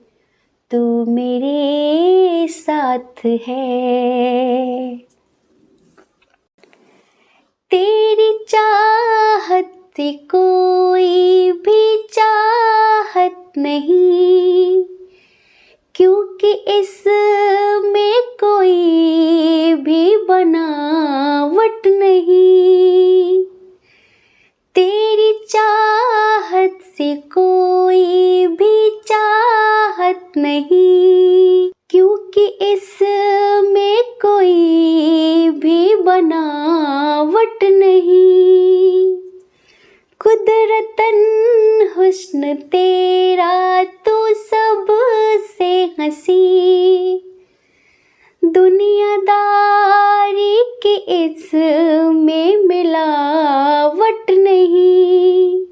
तू मेरे साथ है। तेरी चाहत से कोई भी चाहत नहीं, क्योंकि इसमें कोई भी बनावट नहीं। तेरी चाहत से कोई भी चाहत नहीं, क्योंकि इसमें कोई भी बनावट नहीं। कुदरतन हुस्न तेरा तू सबसे हंसी, दुनियादारी के इसमें मिलावट नहीं,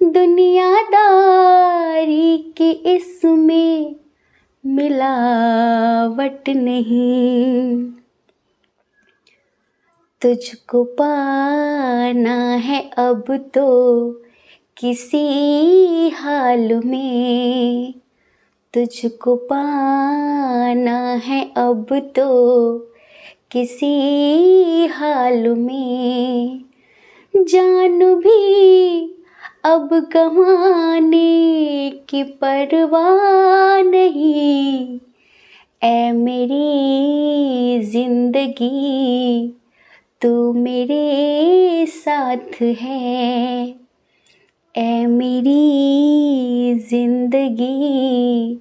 दुनियादारी के इसमें मिलावट नहीं। तुझको पाना है अब तो किसी हाल में, तुझको पाना है अब तो किसी हाल में। जान भी अब गंवाने की परवाह नहीं, ऐ मेरी जिंदगी तू मेरे साथ है, ऐ मेरी जिंदगी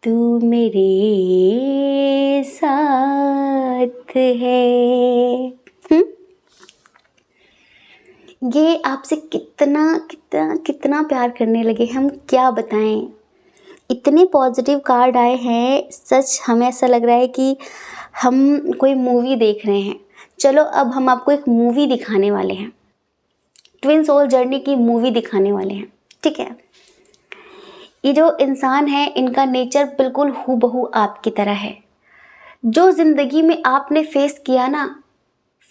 तू मेरे साथ है। ये आपसे कितना कितना कितना प्यार करने लगे, हम क्या बताएं। इतने पॉजिटिव कार्ड आए हैं, सच हमें ऐसा लग रहा है कि हम कोई मूवी देख रहे हैं। चलो अब हम आपको एक मूवी दिखाने वाले हैं, ट्विन सोल जर्नी की मूवी दिखाने वाले हैं, ठीक है। ये जो इंसान है इनका नेचर बिल्कुल हूबहू आपकी तरह है। जो ज़िंदगी में आपने फेस किया ना,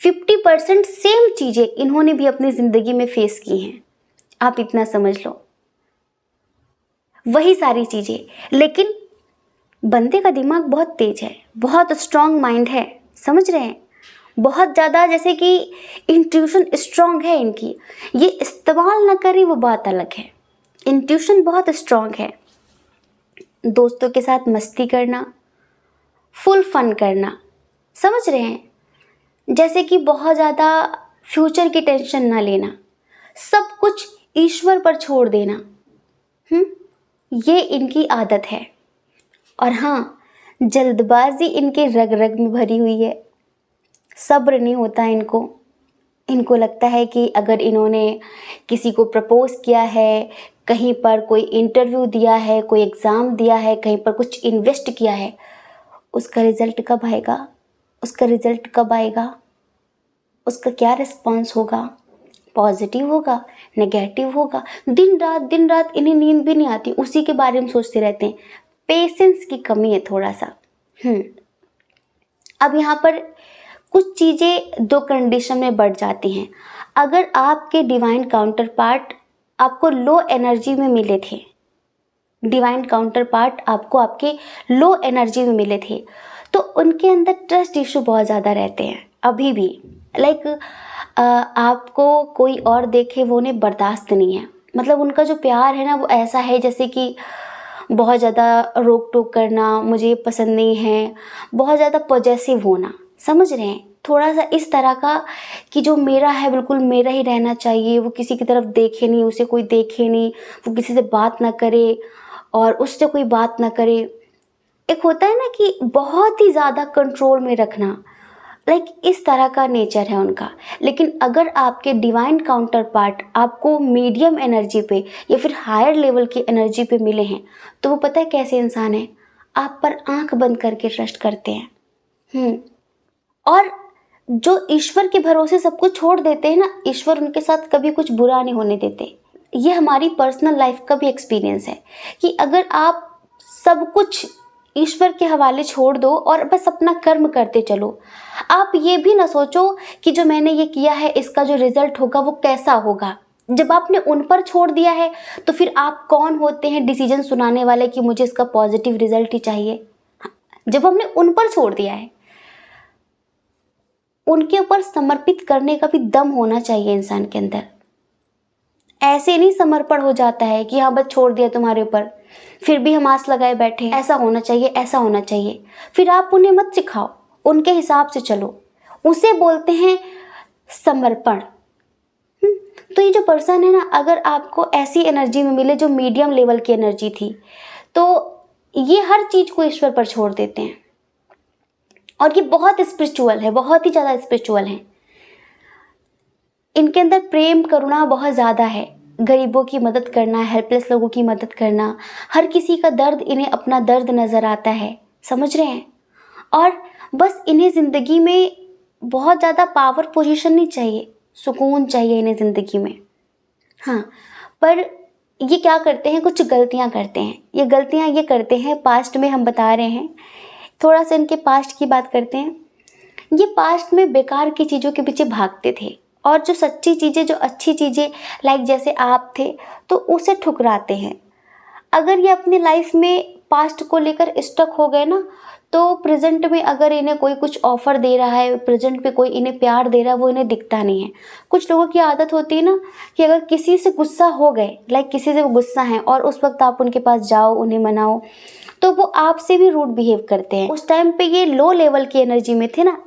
50% सेम चीज़ें इन्होंने भी अपनी ज़िंदगी में फेस की हैं। आप इतना समझ लो, वही सारी चीज़ें। लेकिन बंदे का दिमाग बहुत तेज है, बहुत स्ट्रॉन्ग माइंड है, समझ रहे हैं। बहुत ज़्यादा जैसे कि इंट्यूशन स्ट्रॉन्ग है इनकी, ये इस्तेमाल ना करें वो बात अलग है। इंट्यूशन बहुत स्ट्रॉन्ग है। दोस्तों के साथ मस्ती करना, फुल फन करना, समझ रहे हैं। जैसे कि बहुत ज़्यादा फ्यूचर की टेंशन ना लेना, सब कुछ ईश्वर पर छोड़ देना, ये इनकी आदत है। और हाँ, जल्दबाजी इनके रग रग में भरी हुई है। सब्र नहीं होता इनको। इनको लगता है कि अगर इन्होंने किसी को प्रपोज किया है, कहीं पर कोई इंटरव्यू दिया है, कोई एग्ज़ाम दिया है, कहीं पर कुछ इन्वेस्ट किया है, उसका रिज़ल्ट कब आएगा, उसका रिज़ल्ट कब आएगा, उसका क्या रिस्पॉन्स होगा, पॉजिटिव होगा, नेगेटिव होगा। दिन रात इन्हें नींद भी नहीं आती, उसी के बारे में सोचते रहते हैं। पेशेंस की कमी है थोड़ा सा। अब यहाँ पर कुछ चीज़ें दो कंडीशन में बढ़ जाती हैं। अगर आपके डिवाइन काउंटर पार्ट आपको लो एनर्जी में मिले थे, डिवाइन काउंटर पार्ट आपको आपके लो एनर्जी में मिले थे, तो उनके अंदर ट्रस्ट इशू बहुत ज़्यादा रहते हैं अभी भी। लाइक आपको कोई और देखे वो उन्हें बर्दाश्त नहीं है। मतलब उनका जो प्यार है ना, वो ऐसा है जैसे कि बहुत ज़्यादा रोक टोक करना, मुझे ये पसंद नहीं है, बहुत ज़्यादा पॉजेसिव होना, समझ रहे हैं? थोड़ा सा इस तरह का कि जो मेरा है बिल्कुल मेरा ही रहना चाहिए, वो किसी की तरफ देखे नहीं, उसे कोई देखे नहीं, वो किसी से बात ना करे और उससे कोई बात ना करे। एक होता है ना कि बहुत ही ज़्यादा कंट्रोल में रखना, लाइक इस तरह का नेचर है उनका। लेकिन अगर आपके डिवाइन काउंटर पार्ट आपको मीडियम एनर्जी पे या फिर हायर लेवल की एनर्जी पे मिले हैं, तो वो पता है कैसे इंसान है, आप पर आंख बंद करके ट्रस्ट करते हैं। और जो ईश्वर के भरोसे सब कुछ छोड़ देते हैं ना, ईश्वर उनके साथ कभी कुछ बुरा नहीं होने देते। ये हमारी पर्सनल लाइफ का भी एक्सपीरियंस है कि अगर आप सब कुछ ईश्वर के हवाले छोड़ दो और बस अपना कर्म करते चलो, आप ये भी ना सोचो कि जो मैंने ये किया है इसका जो रिजल्ट होगा वो कैसा होगा। जब आपने उन पर छोड़ दिया है तो फिर आप कौन होते हैं डिसीजन सुनाने वाले कि मुझे इसका पॉजिटिव रिजल्ट ही चाहिए। जब हमने उन पर छोड़ दिया है, उनके ऊपर समर्पित करने का भी दम होना चाहिए इंसान के अंदर। ऐसे नहीं समर्पण हो जाता है कि हाँ बस छोड़ दिया तुम्हारे ऊपर, फिर भी हम आस लगाए बैठे ऐसा होना चाहिए ऐसा होना चाहिए। फिर आप उन्हें मत सिखाओ, उनके हिसाब से चलो, उसे बोलते हैं समर्पण। तो ये जो पर्सन है ना, अगर आपको ऐसी एनर्जी में मिले जो मीडियम लेवल की एनर्जी थी, तो ये हर चीज को ईश्वर पर छोड़ देते हैं और ये बहुत स्पिरिचुअल है, बहुत ही ज़्यादा स्पिरिचुअल है। इनके अंदर प्रेम करुणा बहुत ज़्यादा है, गरीबों की मदद करना, हेल्पलेस लोगों की मदद करना, हर किसी का दर्द इन्हें अपना दर्द नज़र आता है, समझ रहे हैं? और बस इन्हें ज़िंदगी में बहुत ज़्यादा पावर पोजीशन नहीं चाहिए, सुकून चाहिए इन्हें ज़िंदगी में। हाँ, पर ये क्या करते हैं, कुछ गलतियाँ करते हैं। ये गलतियाँ ये करते हैं, पास्ट में हम बता रहे हैं, थोड़ा सा इनके पास्ट की बात करते हैं। ये पास्ट में बेकार की चीज़ों के पीछे भागते थे और जो सच्ची चीज़ें, जो अच्छी चीज़ें, लाइक जैसे आप थे, तो उसे ठुकराते हैं। अगर ये अपनी लाइफ में पास्ट को लेकर स्टक हो गए ना, तो प्रेजेंट में अगर इन्हें कोई कुछ ऑफर दे रहा है, प्रेजेंट पे कोई इन्हें प्यार दे रहा है, वो इन्हें दिखता नहीं है। कुछ लोगों की आदत होती है ना कि अगर किसी से गुस्सा हो गए, लाइक किसी से वो गुस्सा है और उस वक्त आप उनके पास जाओ, उन्हें मनाओ, तो वो आपसे भी रूड बिहेव करते हैं। उस टाइम पे ये लो लेवल की एनर्जी में थे ना,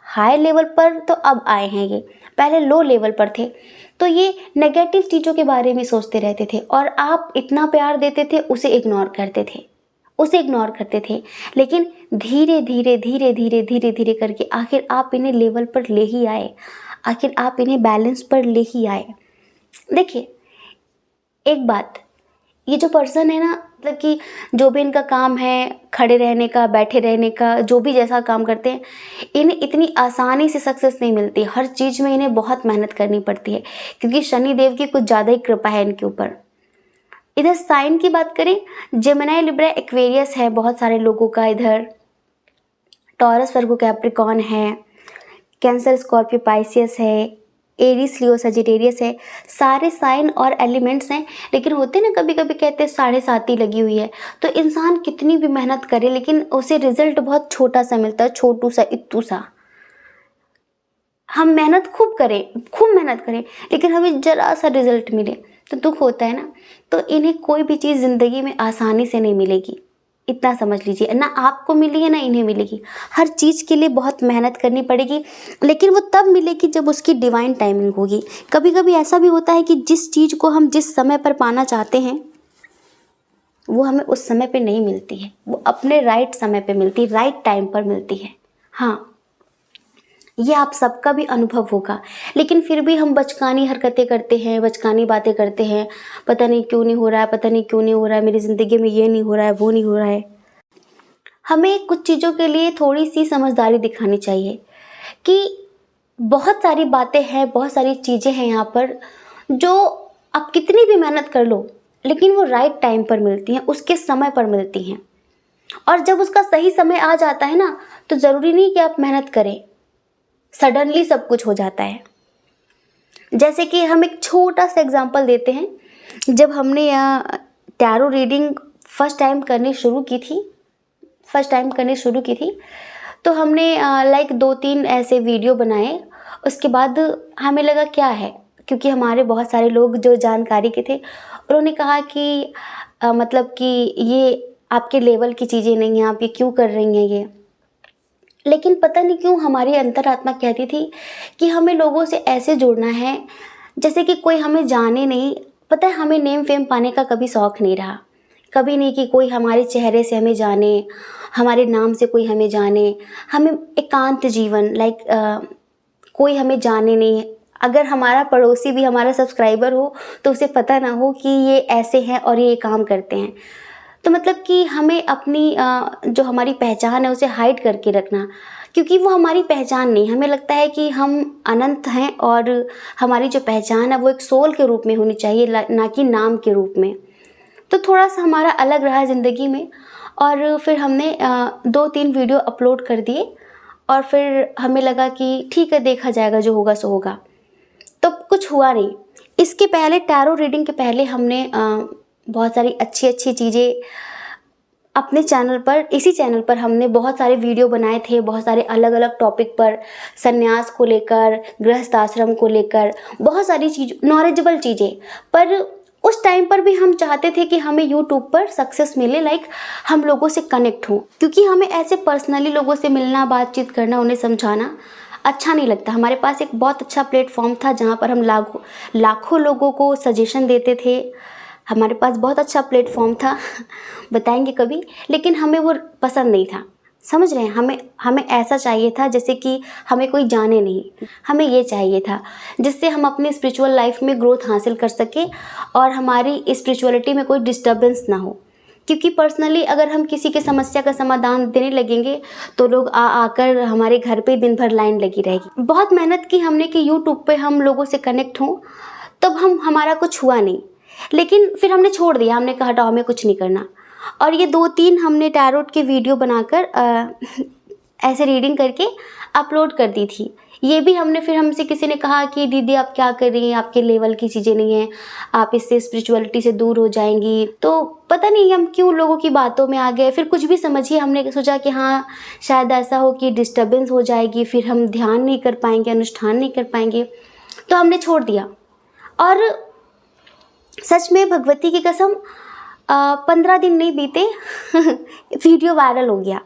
हाई लेवल पर तो अब आए हैं, ये पहले लो लेवल पर थे, तो ये नेगेटिव चीज़ों के बारे में सोचते रहते थे और आप इतना प्यार देते थे, उसे इग्नोर करते थे, उसे इग्नोर करते थे। लेकिन धीरे धीरे धीरे धीरे धीरे धीरे करके आखिर आप इन्हें लेवल पर ले ही आए, आखिर आप इन्हें बैलेंस पर ले ही आए। देखिए एक बात, ये जो पर्सन है ना, मतलब कि जो भी इनका काम है, खड़े रहने का, बैठे रहने का, जो भी जैसा काम करते हैं, इन्हें इतनी आसानी से सक्सेस नहीं मिलती। हर चीज़ में इन्हें बहुत मेहनत करनी पड़ती है, क्योंकि शनि देव की कुछ ज़्यादा ही कृपा है इनके ऊपर। इधर साइन की बात करें, जेमिनी, लिब्रा, एक्वेरियस है बहुत सारे लोगों का, इधर टॉरस, वर्गो, कैप्रिकॉर्न है, कैंसर, स्कॉर्पियो, पाइसियस है, एरीज, लियो, सजिटेरियस है। सारे साइन और एलिमेंट्स हैं, लेकिन होते ना कभी कभी कहते हैं 7.5 लगी हुई है, तो इंसान कितनी भी मेहनत करे लेकिन उसे रिजल्ट बहुत छोटा सा मिलता है, छोटू सा, इत्तू सा। हम मेहनत खूब करें, खूब मेहनत करें, लेकिन हमें जरा सा रिजल्ट मिले तो दुख होता है ना। तो इन्हें कोई भी चीज़ ज़िंदगी में आसानी से नहीं मिलेगी, इतना समझ लीजिए। ना आपको मिली है ना इन्हें मिलेगी, हर चीज़ के लिए बहुत मेहनत करनी पड़ेगी, लेकिन वो तब मिलेगी जब उसकी डिवाइन टाइमिंग होगी। कभी कभी ऐसा भी होता है कि जिस चीज़ को हम जिस समय पर पाना चाहते हैं वो हमें उस समय पे नहीं मिलती है, वो अपने राइट समय पे मिलती है, राइट टाइम पर मिलती है। हाँ, ये आप सबका भी अनुभव होगा, लेकिन फिर भी हम बचकानी हरकतें करते हैं, बचकानी बातें करते हैं, पता नहीं क्यों नहीं हो रहा है, पता नहीं क्यों नहीं हो रहा है, मेरी ज़िंदगी में ये नहीं हो रहा है, वो नहीं हो रहा है। हमें कुछ चीज़ों के लिए थोड़ी सी समझदारी दिखानी चाहिए कि बहुत सारी बातें हैं, बहुत सारी चीज़ें हैं यहाँ पर जो आप कितनी भी मेहनत कर लो, लेकिन वो राइट टाइम पर मिलती हैं, उसके समय पर मिलती हैं। और जब उसका सही समय आ जाता है ना, तो ज़रूरी नहीं कि आप मेहनत करें, सडनली सब कुछ हो जाता है। जैसे कि हम एक छोटा सा एग्जांपल देते हैं, जब हमने टैरो रीडिंग फर्स्ट टाइम करनी शुरू की थी, तो हमने लाइक 2-3 ऐसे वीडियो बनाए। उसके बाद हमें लगा क्या है, क्योंकि हमारे बहुत सारे लोग जो जानकारी के थे, उन्होंने कहा कि मतलब कि ये आपके लेवल की चीज़ें नहीं हैं, आप ये क्यों कर रही हैं ये। लेकिन पता नहीं क्यों हमारी अंतरात्मा कहती थी कि हमें लोगों से ऐसे जुड़ना है जैसे कि कोई हमें जाने नहीं। पता है, हमें नेम फेम पाने का कभी शौक़ नहीं रहा, कभी नहीं कि कोई हमारे चेहरे से हमें जाने, हमारे नाम से कोई हमें जाने। हमें एकांत जीवन, कोई हमें जाने नहीं। अगर हमारा पड़ोसी भी हमारा सब्सक्राइबर हो तो उसे पता ना हो कि ये ऐसे हैं और ये काम करते हैं। तो मतलब कि हमें अपनी जो हमारी पहचान है उसे हाइड करके रखना, क्योंकि वो हमारी पहचान नहीं। हमें लगता है कि हम अनंत हैं और हमारी जो पहचान है वो एक सोल के रूप में होनी चाहिए, ना कि नाम के रूप में। तो थोड़ा सा हमारा अलग रहा ज़िंदगी में। और फिर हमने 2-3 वीडियो अपलोड कर दिए और फिर हमें लगा कि ठीक है, देखा जाएगा, जो होगा सो होगा। तो कुछ हुआ नहीं। इसके पहले, टैरो रीडिंग के पहले, हमने बहुत सारी अच्छी चीज़ें अपने चैनल पर, इसी चैनल पर हमने बहुत सारे वीडियो बनाए थे, बहुत सारे अलग अलग टॉपिक पर, संन्यास को लेकर, गृहस्थ आश्रम को लेकर, बहुत सारी चीज़, नॉलेजेबल चीज़ें। पर उस टाइम पर भी हम चाहते थे कि हमें यूट्यूब पर सक्सेस मिले, हम लोगों से कनेक्ट हों, क्योंकि हमें ऐसे पर्सनली लोगों से मिलना, बातचीत करना, उन्हें समझाना अच्छा नहीं लगता। हमारे पास एक बहुत अच्छा प्लेटफॉर्म था जहाँ पर हम लाखों लोगों को सजेशन देते थे। हमारे पास बहुत अच्छा प्लेटफॉर्म था बताएंगे कभी, लेकिन हमें वो पसंद नहीं था। समझ रहे हैं, हमें ऐसा चाहिए था जैसे कि हमें कोई जाने नहीं। हमें ये चाहिए था जिससे हम अपनी स्पिरिचुअल लाइफ में ग्रोथ हासिल कर सकें और हमारी स्पिरिचुअलिटी में कोई डिस्टर्बेंस ना हो। क्योंकि पर्सनली अगर हम किसी की समस्या का समाधान देने लगेंगे तो लोग आकर हमारे घर पे दिन भर लाइन लगी रहेगी। बहुत मेहनत की हमने कि यूट्यूब पे हम लोगों से कनेक्ट हों, तब हमारा कुछ हुआ नहीं। लेकिन फिर हमने छोड़ दिया, हमने कहा हटाओ, हमें कुछ नहीं करना। और ये 2-3 हमने टैरोट के वीडियो बनाकर ऐसे रीडिंग करके अपलोड कर दी थी। ये भी फिर हमसे किसी ने कहा कि दीदी आप क्या कर रही हैं, आपके लेवल की चीज़ें नहीं हैं, आप इससे स्पिरिचुअलिटी से दूर हो जाएंगी। तो पता नहीं हम क्यों लोगों की बातों में आ गए। फिर कुछ भी समझिए, हमने सोचा कि हाँ शायद ऐसा हो कि डिस्टर्बेंस हो जाएगी, फिर हम ध्यान नहीं कर पाएंगे, अनुष्ठान नहीं कर पाएंगे, तो हमने छोड़ दिया। और सच में भगवती की कसम, 15 दिन नहीं बीते वीडियो वायरल हो गया।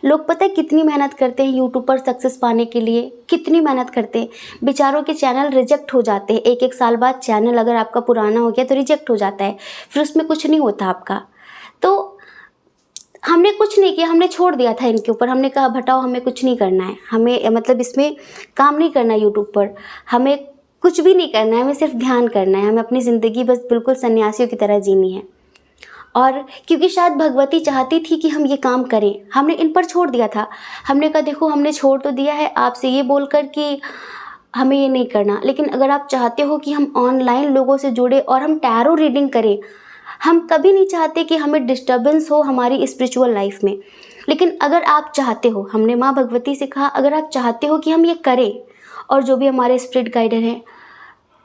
लोग पता है कितनी मेहनत करते हैं यूट्यूब पर सक्सेस पाने के लिए, कितनी मेहनत करते हैं। बेचारों के चैनल रिजेक्ट हो जाते हैं, 1-1 साल बाद चैनल अगर आपका पुराना हो गया तो रिजेक्ट हो जाता है, फिर उसमें कुछ नहीं होता आपका। तो हमने कुछ नहीं किया, हमने छोड़ दिया था इनके ऊपर। हमने कहा हटाओ, हमें कुछ नहीं करना है, हमें मतलब इसमें काम नहीं करना है यूट्यूब पर, हमें कुछ भी नहीं करना है, हमें सिर्फ ध्यान करना है, हमें अपनी ज़िंदगी बस बिल्कुल सन्यासियों की तरह जीनी है। और क्योंकि शायद भगवती चाहती थी कि हम ये काम करें, हमने इन पर छोड़ दिया था। हमने कहा देखो हमने छोड़ तो दिया है आपसे ये बोलकर कि हमें ये नहीं करना, लेकिन अगर आप चाहते हो कि हम ऑनलाइन लोगों से जुड़े और हम टैरो रीडिंग करें, हम कभी नहीं चाहते कि हमें डिस्टर्बेंस हो हमारी स्पिरिचुअल लाइफ में। लेकिन अगर आप चाहते हो, हमने माँ भगवती से कहा अगर आप चाहते हो कि हम ये करें, और जो भी हमारे स्पिरिट गाइडर हैं,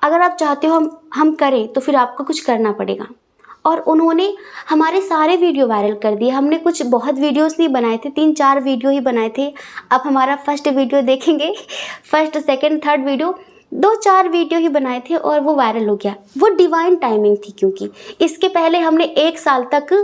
अगर आप चाहते हो हम करें, तो फिर आपको कुछ करना पड़ेगा। और उन्होंने हमारे सारे वीडियो वायरल कर दिए। हमने कुछ बहुत वीडियोस नहीं बनाए थे, 3-4 वीडियो ही बनाए थे। आप हमारा फर्स्ट वीडियो देखेंगे, first, second, third video, 2-4 video ही बनाए थे और वो वायरल हो गया। वो डिवाइन टाइमिंग थी, क्योंकि इसके पहले हमने 1 साल तक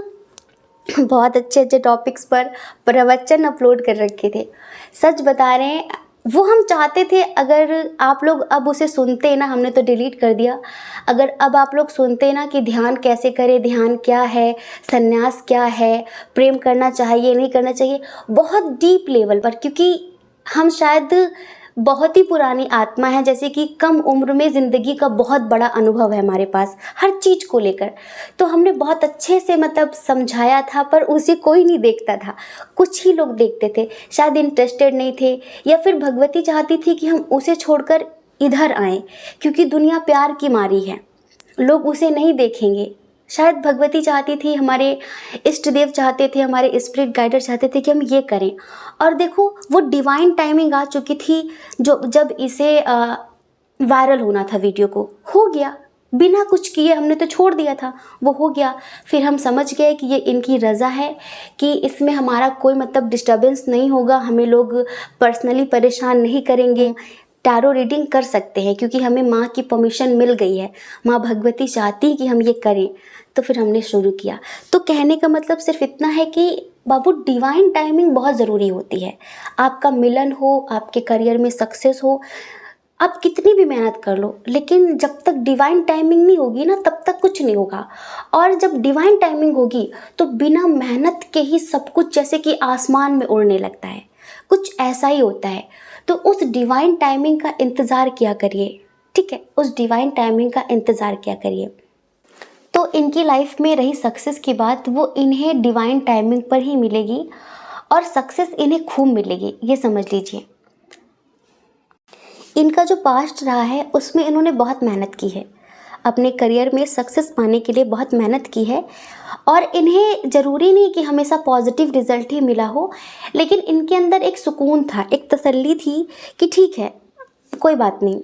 बहुत अच्छे टॉपिक्स पर प्रवचन अपलोड कर रखे थे। सच बता रहे हैं, वो हम चाहते थे अगर आप लोग अब उसे सुनते ना, हमने तो डिलीट कर दिया। अगर अब आप लोग सुनते ना कि ध्यान कैसे करें, ध्यान क्या है, संन्यास क्या है, प्रेम करना चाहिए नहीं करना चाहिए, बहुत डीप लेवल पर, क्योंकि हम शायद बहुत ही पुरानी आत्मा है, जैसे कि कम उम्र में ज़िंदगी का बहुत बड़ा अनुभव है हमारे पास हर चीज़ को लेकर। तो हमने बहुत अच्छे से मतलब समझाया था, पर उसे कोई नहीं देखता था, कुछ ही लोग देखते थे, शायद इंटरेस्टेड नहीं थे, या फिर भगवती चाहती थी कि हम उसे छोड़कर इधर आएँ, क्योंकि दुनिया प्यार की मारी है, लोग उसे नहीं देखेंगे। शायद भगवती चाहती थी, हमारे इष्ट देव चाहते थे, हमारे स्पिरिट गाइडर चाहते थे कि हम ये करें। और देखो वो डिवाइन टाइमिंग आ चुकी थी, जब इसे वायरल होना था, वीडियो को हो गया, बिना कुछ किए हमने तो छोड़ दिया था, वो हो गया। फिर हम समझ गए कि ये इनकी रज़ा है, कि इसमें हमारा कोई मतलब डिस्टर्बेंस नहीं होगा, हमें लोग पर्सनली परेशान नहीं करेंगे, टैरो रीडिंग कर सकते हैं, क्योंकि हमें माँ की परमिशन मिल गई है, माँ भगवती चाहती कि हम ये करें। तो फिर हमने शुरू किया। तो कहने का मतलब सिर्फ इतना है कि बाबू, डिवाइन टाइमिंग बहुत ज़रूरी होती है। आपका मिलन हो, आपके करियर में सक्सेस हो, आप कितनी भी मेहनत कर लो, लेकिन जब तक डिवाइन टाइमिंग नहीं होगी ना, तब तक कुछ नहीं होगा। और जब डिवाइन टाइमिंग होगी तो बिना मेहनत के ही सब कुछ जैसे कि आसमान में उड़ने लगता है, कुछ ऐसा ही होता है। तो उस डिवाइन टाइमिंग का इंतज़ार किया करिए, ठीक है, उस डिवाइन टाइमिंग का इंतज़ार किया करिए। तो इनकी लाइफ में रही सक्सेस की बात, वो इन्हें डिवाइन टाइमिंग पर ही मिलेगी और सक्सेस इन्हें खूब मिलेगी, ये समझ लीजिए। इनका जो पास्ट रहा है उसमें इन्होंने बहुत मेहनत की है, अपने करियर में सक्सेस पाने के लिए बहुत मेहनत की है। और इन्हें ज़रूरी नहीं कि हमेशा पॉजिटिव रिजल्ट ही मिला हो, लेकिन इनके अंदर एक सुकून था, एक तसल्ली थी कि ठीक है, कोई बात नहीं,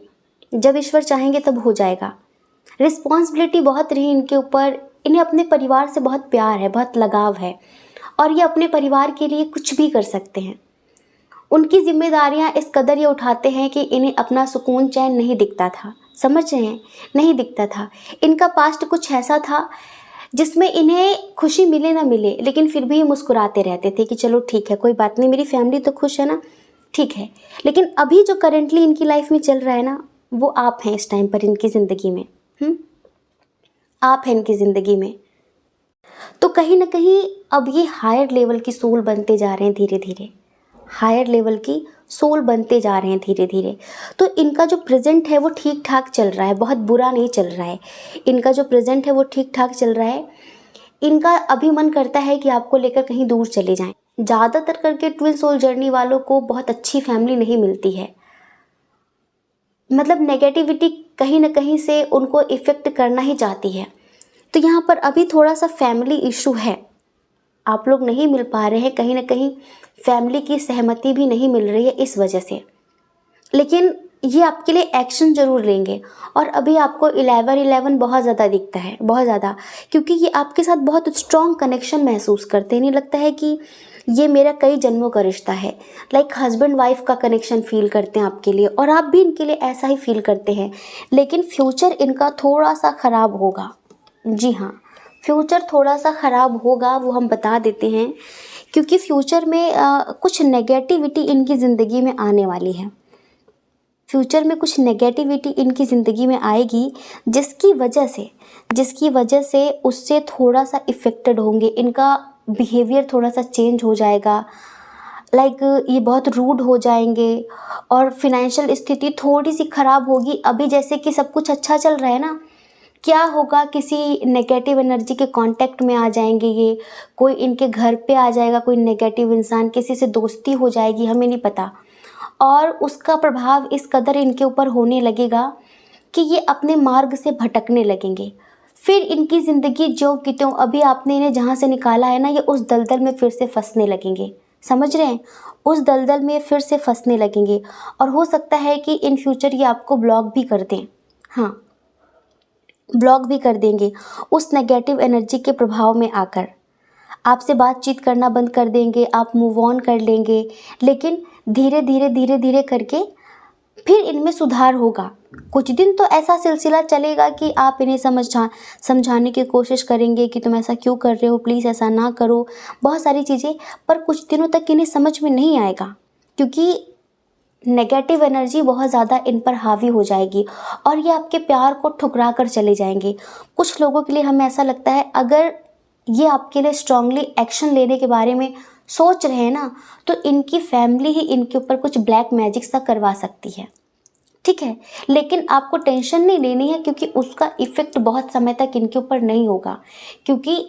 जब ईश्वर चाहेंगे तब हो जाएगा। रिस्पॉन्सिबिलिटी बहुत रही इनके ऊपर, इन्हें अपने परिवार से बहुत प्यार है, बहुत लगाव है, और ये अपने परिवार के लिए कुछ भी कर सकते हैं। उनकी जिम्मेदारियां इस कदर ये उठाते हैं कि इन्हें अपना सुकून चैन नहीं दिखता था, समझ रहे हैं, नहीं दिखता था। इनका पास्ट कुछ ऐसा था जिसमें इन्हें खुशी मिले ना मिले, लेकिन फिर भी मुस्कुराते रहते थे कि चलो ठीक है, कोई बात नहीं, मेरी फैमिली तो खुश है ना, ठीक है। लेकिन अभी जो करेंटली इनकी लाइफ में चल रहा है ना, वो आप हैं इस टाइम पर इनकी ज़िंदगी में। आप हैं इनकी ज़िंदगी में। तो कहीं ना कहीं अब ये हायर लेवल की सोल बनते जा रहे हैं धीरे धीरे, हायर लेवल की सोल बनते जा रहे हैं धीरे धीरे। तो इनका जो प्रेजेंट है वो ठीक ठाक चल रहा है, बहुत बुरा नहीं चल रहा है। इनका जो प्रेजेंट है वो ठीक ठाक चल रहा है। इनका अभी मन करता है कि आपको लेकर कहीं दूर चले जाएं। ज़्यादातर करके ट्विन सोल जर्नी वालों को बहुत अच्छी फैमिली नहीं मिलती है, मतलब नेगेटिविटी कहीं ना कहीं से उनको इफ़ेक्ट करना ही चाहती है। तो यहाँ पर अभी थोड़ा सा फैमिली इशू है, आप लोग नहीं मिल पा रहे हैं, कहीं ना कहीं फैमिली की सहमति भी नहीं मिल रही है इस वजह से। लेकिन ये आपके लिए एक्शन ज़रूर लेंगे। और अभी आपको 11-11 बहुत ज़्यादा दिखता है, बहुत ज़्यादा, क्योंकि ये आपके साथ बहुत स्ट्रॉन्ग कनेक्शन महसूस करते हैं। नहीं लगता है कि ये मेरा कई जन्मों का रिश्ता है, लाइक हस्बैंड वाइफ का कनेक्शन फील करते हैं आपके लिए, और आप भी इनके लिए ऐसा ही फील करते हैं। लेकिन फ्यूचर इनका थोड़ा सा ख़राब होगा, जी हाँ, फ्यूचर थोड़ा सा ख़राब होगा, वो हम बता देते हैं, क्योंकि फ्यूचर में कुछ नेगेटिविटी इनकी ज़िंदगी में आने वाली है। फ्यूचर में कुछ नेगेटिविटी इनकी ज़िंदगी में आएगी, जिसकी वजह से उससे थोड़ा सा इफ़ेक्टेड होंगे। इनका बिहेवियर थोड़ा सा चेंज हो जाएगा, लाइक ये बहुत रूड हो जाएंगे, और फिनेंशियल स्थिति थोड़ी सी ख़राब होगी। अभी जैसे कि सब कुछ अच्छा चल रहा है ना, क्या होगा, किसी नेगेटिव एनर्जी के कांटेक्ट में आ जाएंगे ये, कोई इनके घर पे आ जाएगा, कोई नेगेटिव इंसान, किसी से दोस्ती हो जाएगी, हमें नहीं पता। और उसका प्रभाव इस कदर इनके ऊपर होने लगेगा कि ये अपने मार्ग से भटकने लगेंगे। फिर इनकी ज़िंदगी जो कि त्यों, अभी आपने इन्हें जहाँ से निकाला है ना, ये उस दलदल में फिर से फंसने लगेंगे, समझ रहे हैं, उस दलदल में फिर से फंसने लगेंगे। और हो सकता है कि इन फ्यूचर ये आपको ब्लॉक भी कर दें, हाँ, ब्लॉक भी कर देंगे उस नेगेटिव एनर्जी के प्रभाव में आकर। आपसे बातचीत करना बंद कर देंगे, आप मूव ऑन कर लेंगे। लेकिन धीरे धीरे करके फिर इनमें सुधार होगा। कुछ दिन तो ऐसा सिलसिला चलेगा कि आप इन्हें समझाने की कोशिश करेंगे कि तुम ऐसा क्यों कर रहे हो, प्लीज़ ऐसा ना करो, बहुत सारी चीज़ें, पर कुछ दिनों तक इन्हें समझ में नहीं आएगा, क्योंकि नेगेटिव एनर्जी बहुत ज़्यादा इन पर हावी हो जाएगी और ये आपके प्यार को ठुकरा कर चले जाएंगे। कुछ लोगों के लिए हमें ऐसा लगता है, अगर ये आपके लिए स्ट्रांगली एक्शन लेने के बारे में सोच रहे हैं ना, तो इनकी फैमिली ही इनके ऊपर कुछ ब्लैक मैजिक सा करवा सकती है, ठीक है। लेकिन आपको टेंशन नहीं लेनी है, क्योंकि उसका इफ़ेक्ट बहुत समय तक इनके ऊपर नहीं होगा, क्योंकि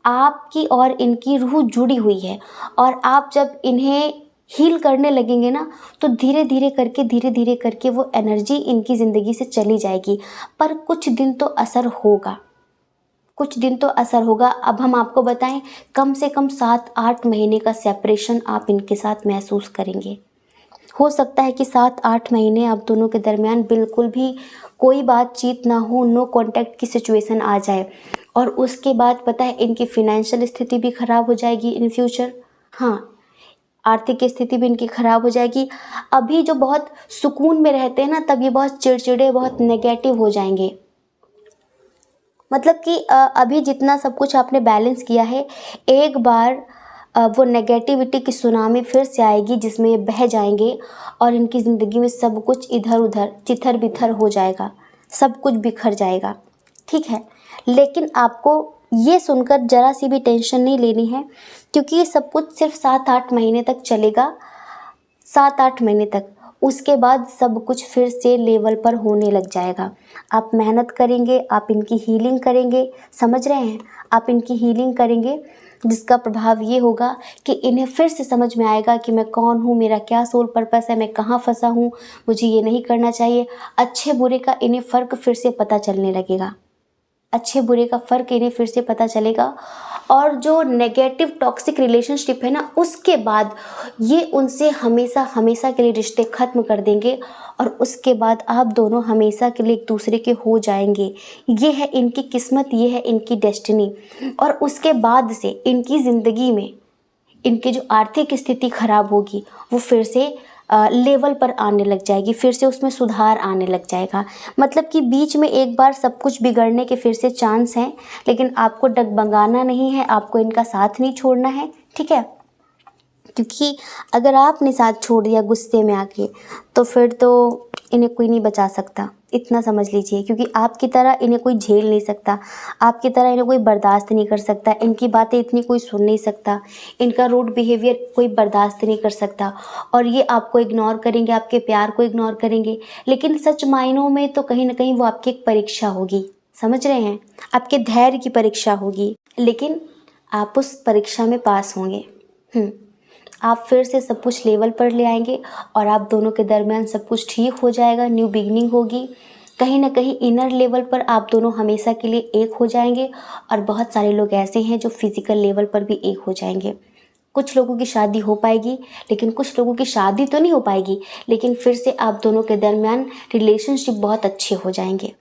आपकी और इनकी रूह जुड़ी हुई है। और आप जब इन्हें हील करने लगेंगे ना, तो धीरे धीरे करके वो एनर्जी इनकी ज़िंदगी से चली जाएगी। पर कुछ दिन तो असर होगा, कुछ दिन तो असर होगा। अब हम आपको बताएं, कम से कम 7-8 महीने का सेपरेशन आप इनके साथ महसूस करेंगे। हो सकता है कि 7-8 महीने आप दोनों के दरमियान बिल्कुल भी कोई बातचीत ना हो, नो कांटेक्ट की सिचुएशन आ जाए। और उसके बाद पता है, इनकी फिनेंशियल स्थिति भी ख़राब हो जाएगी इन फ्यूचर, हाँ, आर्थिक स्थिति भी इनकी ख़राब हो जाएगी। अभी जो बहुत सुकून में रहते हैं ना, तब ये बहुत चिड़चिड़े, बहुत नेगेटिव हो जाएंगे, मतलब कि अभी जितना सब कुछ आपने बैलेंस किया है, एक बार वो नेगेटिविटी की सुनामी फिर से आएगी जिसमें ये बह जाएंगे और इनकी ज़िंदगी में सब कुछ इधर उधर तितर बितर हो जाएगा, सब कुछ बिखर जाएगा, ठीक है। लेकिन आपको ये सुनकर ज़रा सी भी टेंशन नहीं लेनी है, क्योंकि ये सब कुछ सिर्फ 7-8 महीने तक चलेगा, 7-8 महीने तक। उसके बाद सब कुछ फिर से लेवल पर होने लग जाएगा। आप मेहनत करेंगे, आप इनकी हीलिंग करेंगे, समझ रहे हैं, आप इनकी हीलिंग करेंगे, जिसका प्रभाव ये होगा कि इन्हें फिर से समझ में आएगा कि मैं कौन हूँ, मेरा क्या सोल पर्पस है, मैं कहाँ फंसा हूँ, मुझे ये नहीं करना चाहिए। अच्छे बुरे का इन्हें फ़र्क फिर से पता चलने लगेगा, अच्छे बुरे का फ़र्क इन्हें फिर से पता चलेगा। और जो नेगेटिव टॉक्सिक रिलेशनशिप है ना, उसके बाद ये उनसे हमेशा हमेशा के लिए रिश्ते ख़त्म कर देंगे और उसके बाद आप दोनों हमेशा के लिए एक दूसरे के हो जाएंगे। ये है इनकी किस्मत, ये है इनकी डेस्टिनी। और उसके बाद से इनकी ज़िंदगी में इनकी जो आर्थिक स्थिति खराब होगी वो फिर से लेवल पर आने लग जाएगी, फिर से उसमें सुधार आने लग जाएगा। मतलब कि बीच में एक बार सब कुछ बिगड़ने के फिर से चांस हैं, लेकिन आपको डगमगाना नहीं है, आपको इनका साथ नहीं छोड़ना है, ठीक है। क्योंकि अगर आपने साथ छोड़ दिया गुस्से में आके, तो फिर तो इन्हें कोई नहीं बचा सकता, इतना समझ लीजिए। क्योंकि आपकी तरह इन्हें कोई झेल नहीं सकता, आपकी तरह इन्हें कोई बर्दाश्त नहीं कर सकता, इनकी बातें इतनी कोई सुन नहीं सकता, इनका रूड बिहेवियर कोई बर्दाश्त नहीं कर सकता। और ये आपको इग्नोर करेंगे, आपके प्यार को इग्नोर करेंगे, लेकिन सच मायनों में तो कहीं ना कहीं वो आपकी एक परीक्षा होगी, समझ रहे हैं, आपके धैर्य की परीक्षा होगी। लेकिन आप उस परीक्षा में पास होंगे। आप फिर से सब कुछ लेवल पर ले आएंगे और आप दोनों के दरमियान सब कुछ ठीक हो जाएगा, न्यू बिगनिंग होगी। कहीं ना कहीं इनर लेवल पर आप दोनों हमेशा के लिए एक हो जाएंगे। और बहुत सारे लोग ऐसे हैं जो फिजिकल लेवल पर भी एक हो जाएंगे। कुछ लोगों की शादी हो पाएगी, लेकिन कुछ लोगों की शादी तो नहीं हो पाएगी, लेकिन फिर से आप दोनों के दरमियान रिलेशनशिप बहुत अच्छे हो जाएंगे।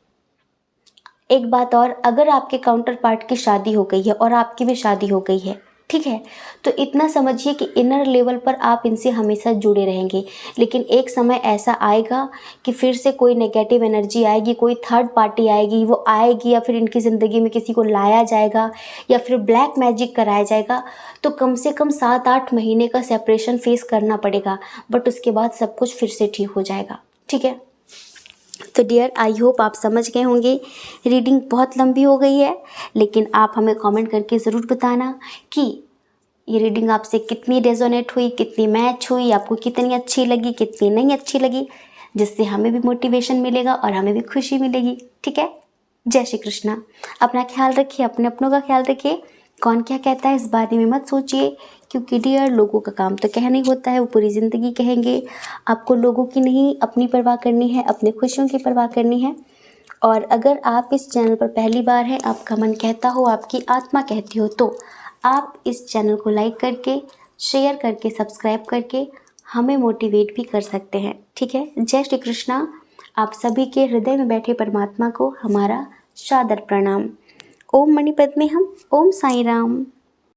एक बात और, अगर आपके काउंटर पार्ट की शादी हो गई है और आपकी भी शादी हो गई है, ठीक है, तो इतना समझिए कि इनर लेवल पर आप इनसे हमेशा जुड़े रहेंगे। लेकिन एक समय ऐसा आएगा कि फिर से कोई नेगेटिव एनर्जी आएगी, कोई थर्ड पार्टी आएगी, वो आएगी या फिर इनकी ज़िंदगी में किसी को लाया जाएगा या फिर ब्लैक मैजिक कराया जाएगा। तो कम से कम 7-8 महीने का सेपरेशन फेस करना पड़ेगा, बट उसके बाद सब कुछ फिर से ठीक हो जाएगा, ठीक है। तो डियर, आई होप आप समझ गए होंगे। रीडिंग बहुत लंबी हो गई है, लेकिन आप हमें कमेंट करके ज़रूर बताना कि ये रीडिंग आपसे कितनी रेजोनेट हुई, कितनी मैच हुई, आपको कितनी अच्छी लगी, कितनी नहीं अच्छी लगी, जिससे हमें भी मोटिवेशन मिलेगा और हमें भी खुशी मिलेगी, ठीक है। जय श्री कृष्णा। अपना ख्याल रखिए, अपने अपनों का ख्याल रखिए। कौन क्या कहता है इस बारे में मत सोचिए, क्योंकि डियर, लोगों का काम तो कहना ही होता है, वो पूरी ज़िंदगी कहेंगे। आपको लोगों की नहीं, अपनी परवाह करनी है, अपने खुशियों की परवाह करनी है। और अगर आप इस चैनल पर पहली बार हैं, आपका मन कहता हो, आपकी आत्मा कहती हो, तो आप इस चैनल को लाइक करके, शेयर करके, सब्सक्राइब करके हमें मोटिवेट भी कर सकते हैं, ठीक है। जय श्री कृष्णा। आप सभी के हृदय में बैठे परमात्मा को हमारा सादर प्रणाम। ओम मणिपद्मे हम, ओम साई राम।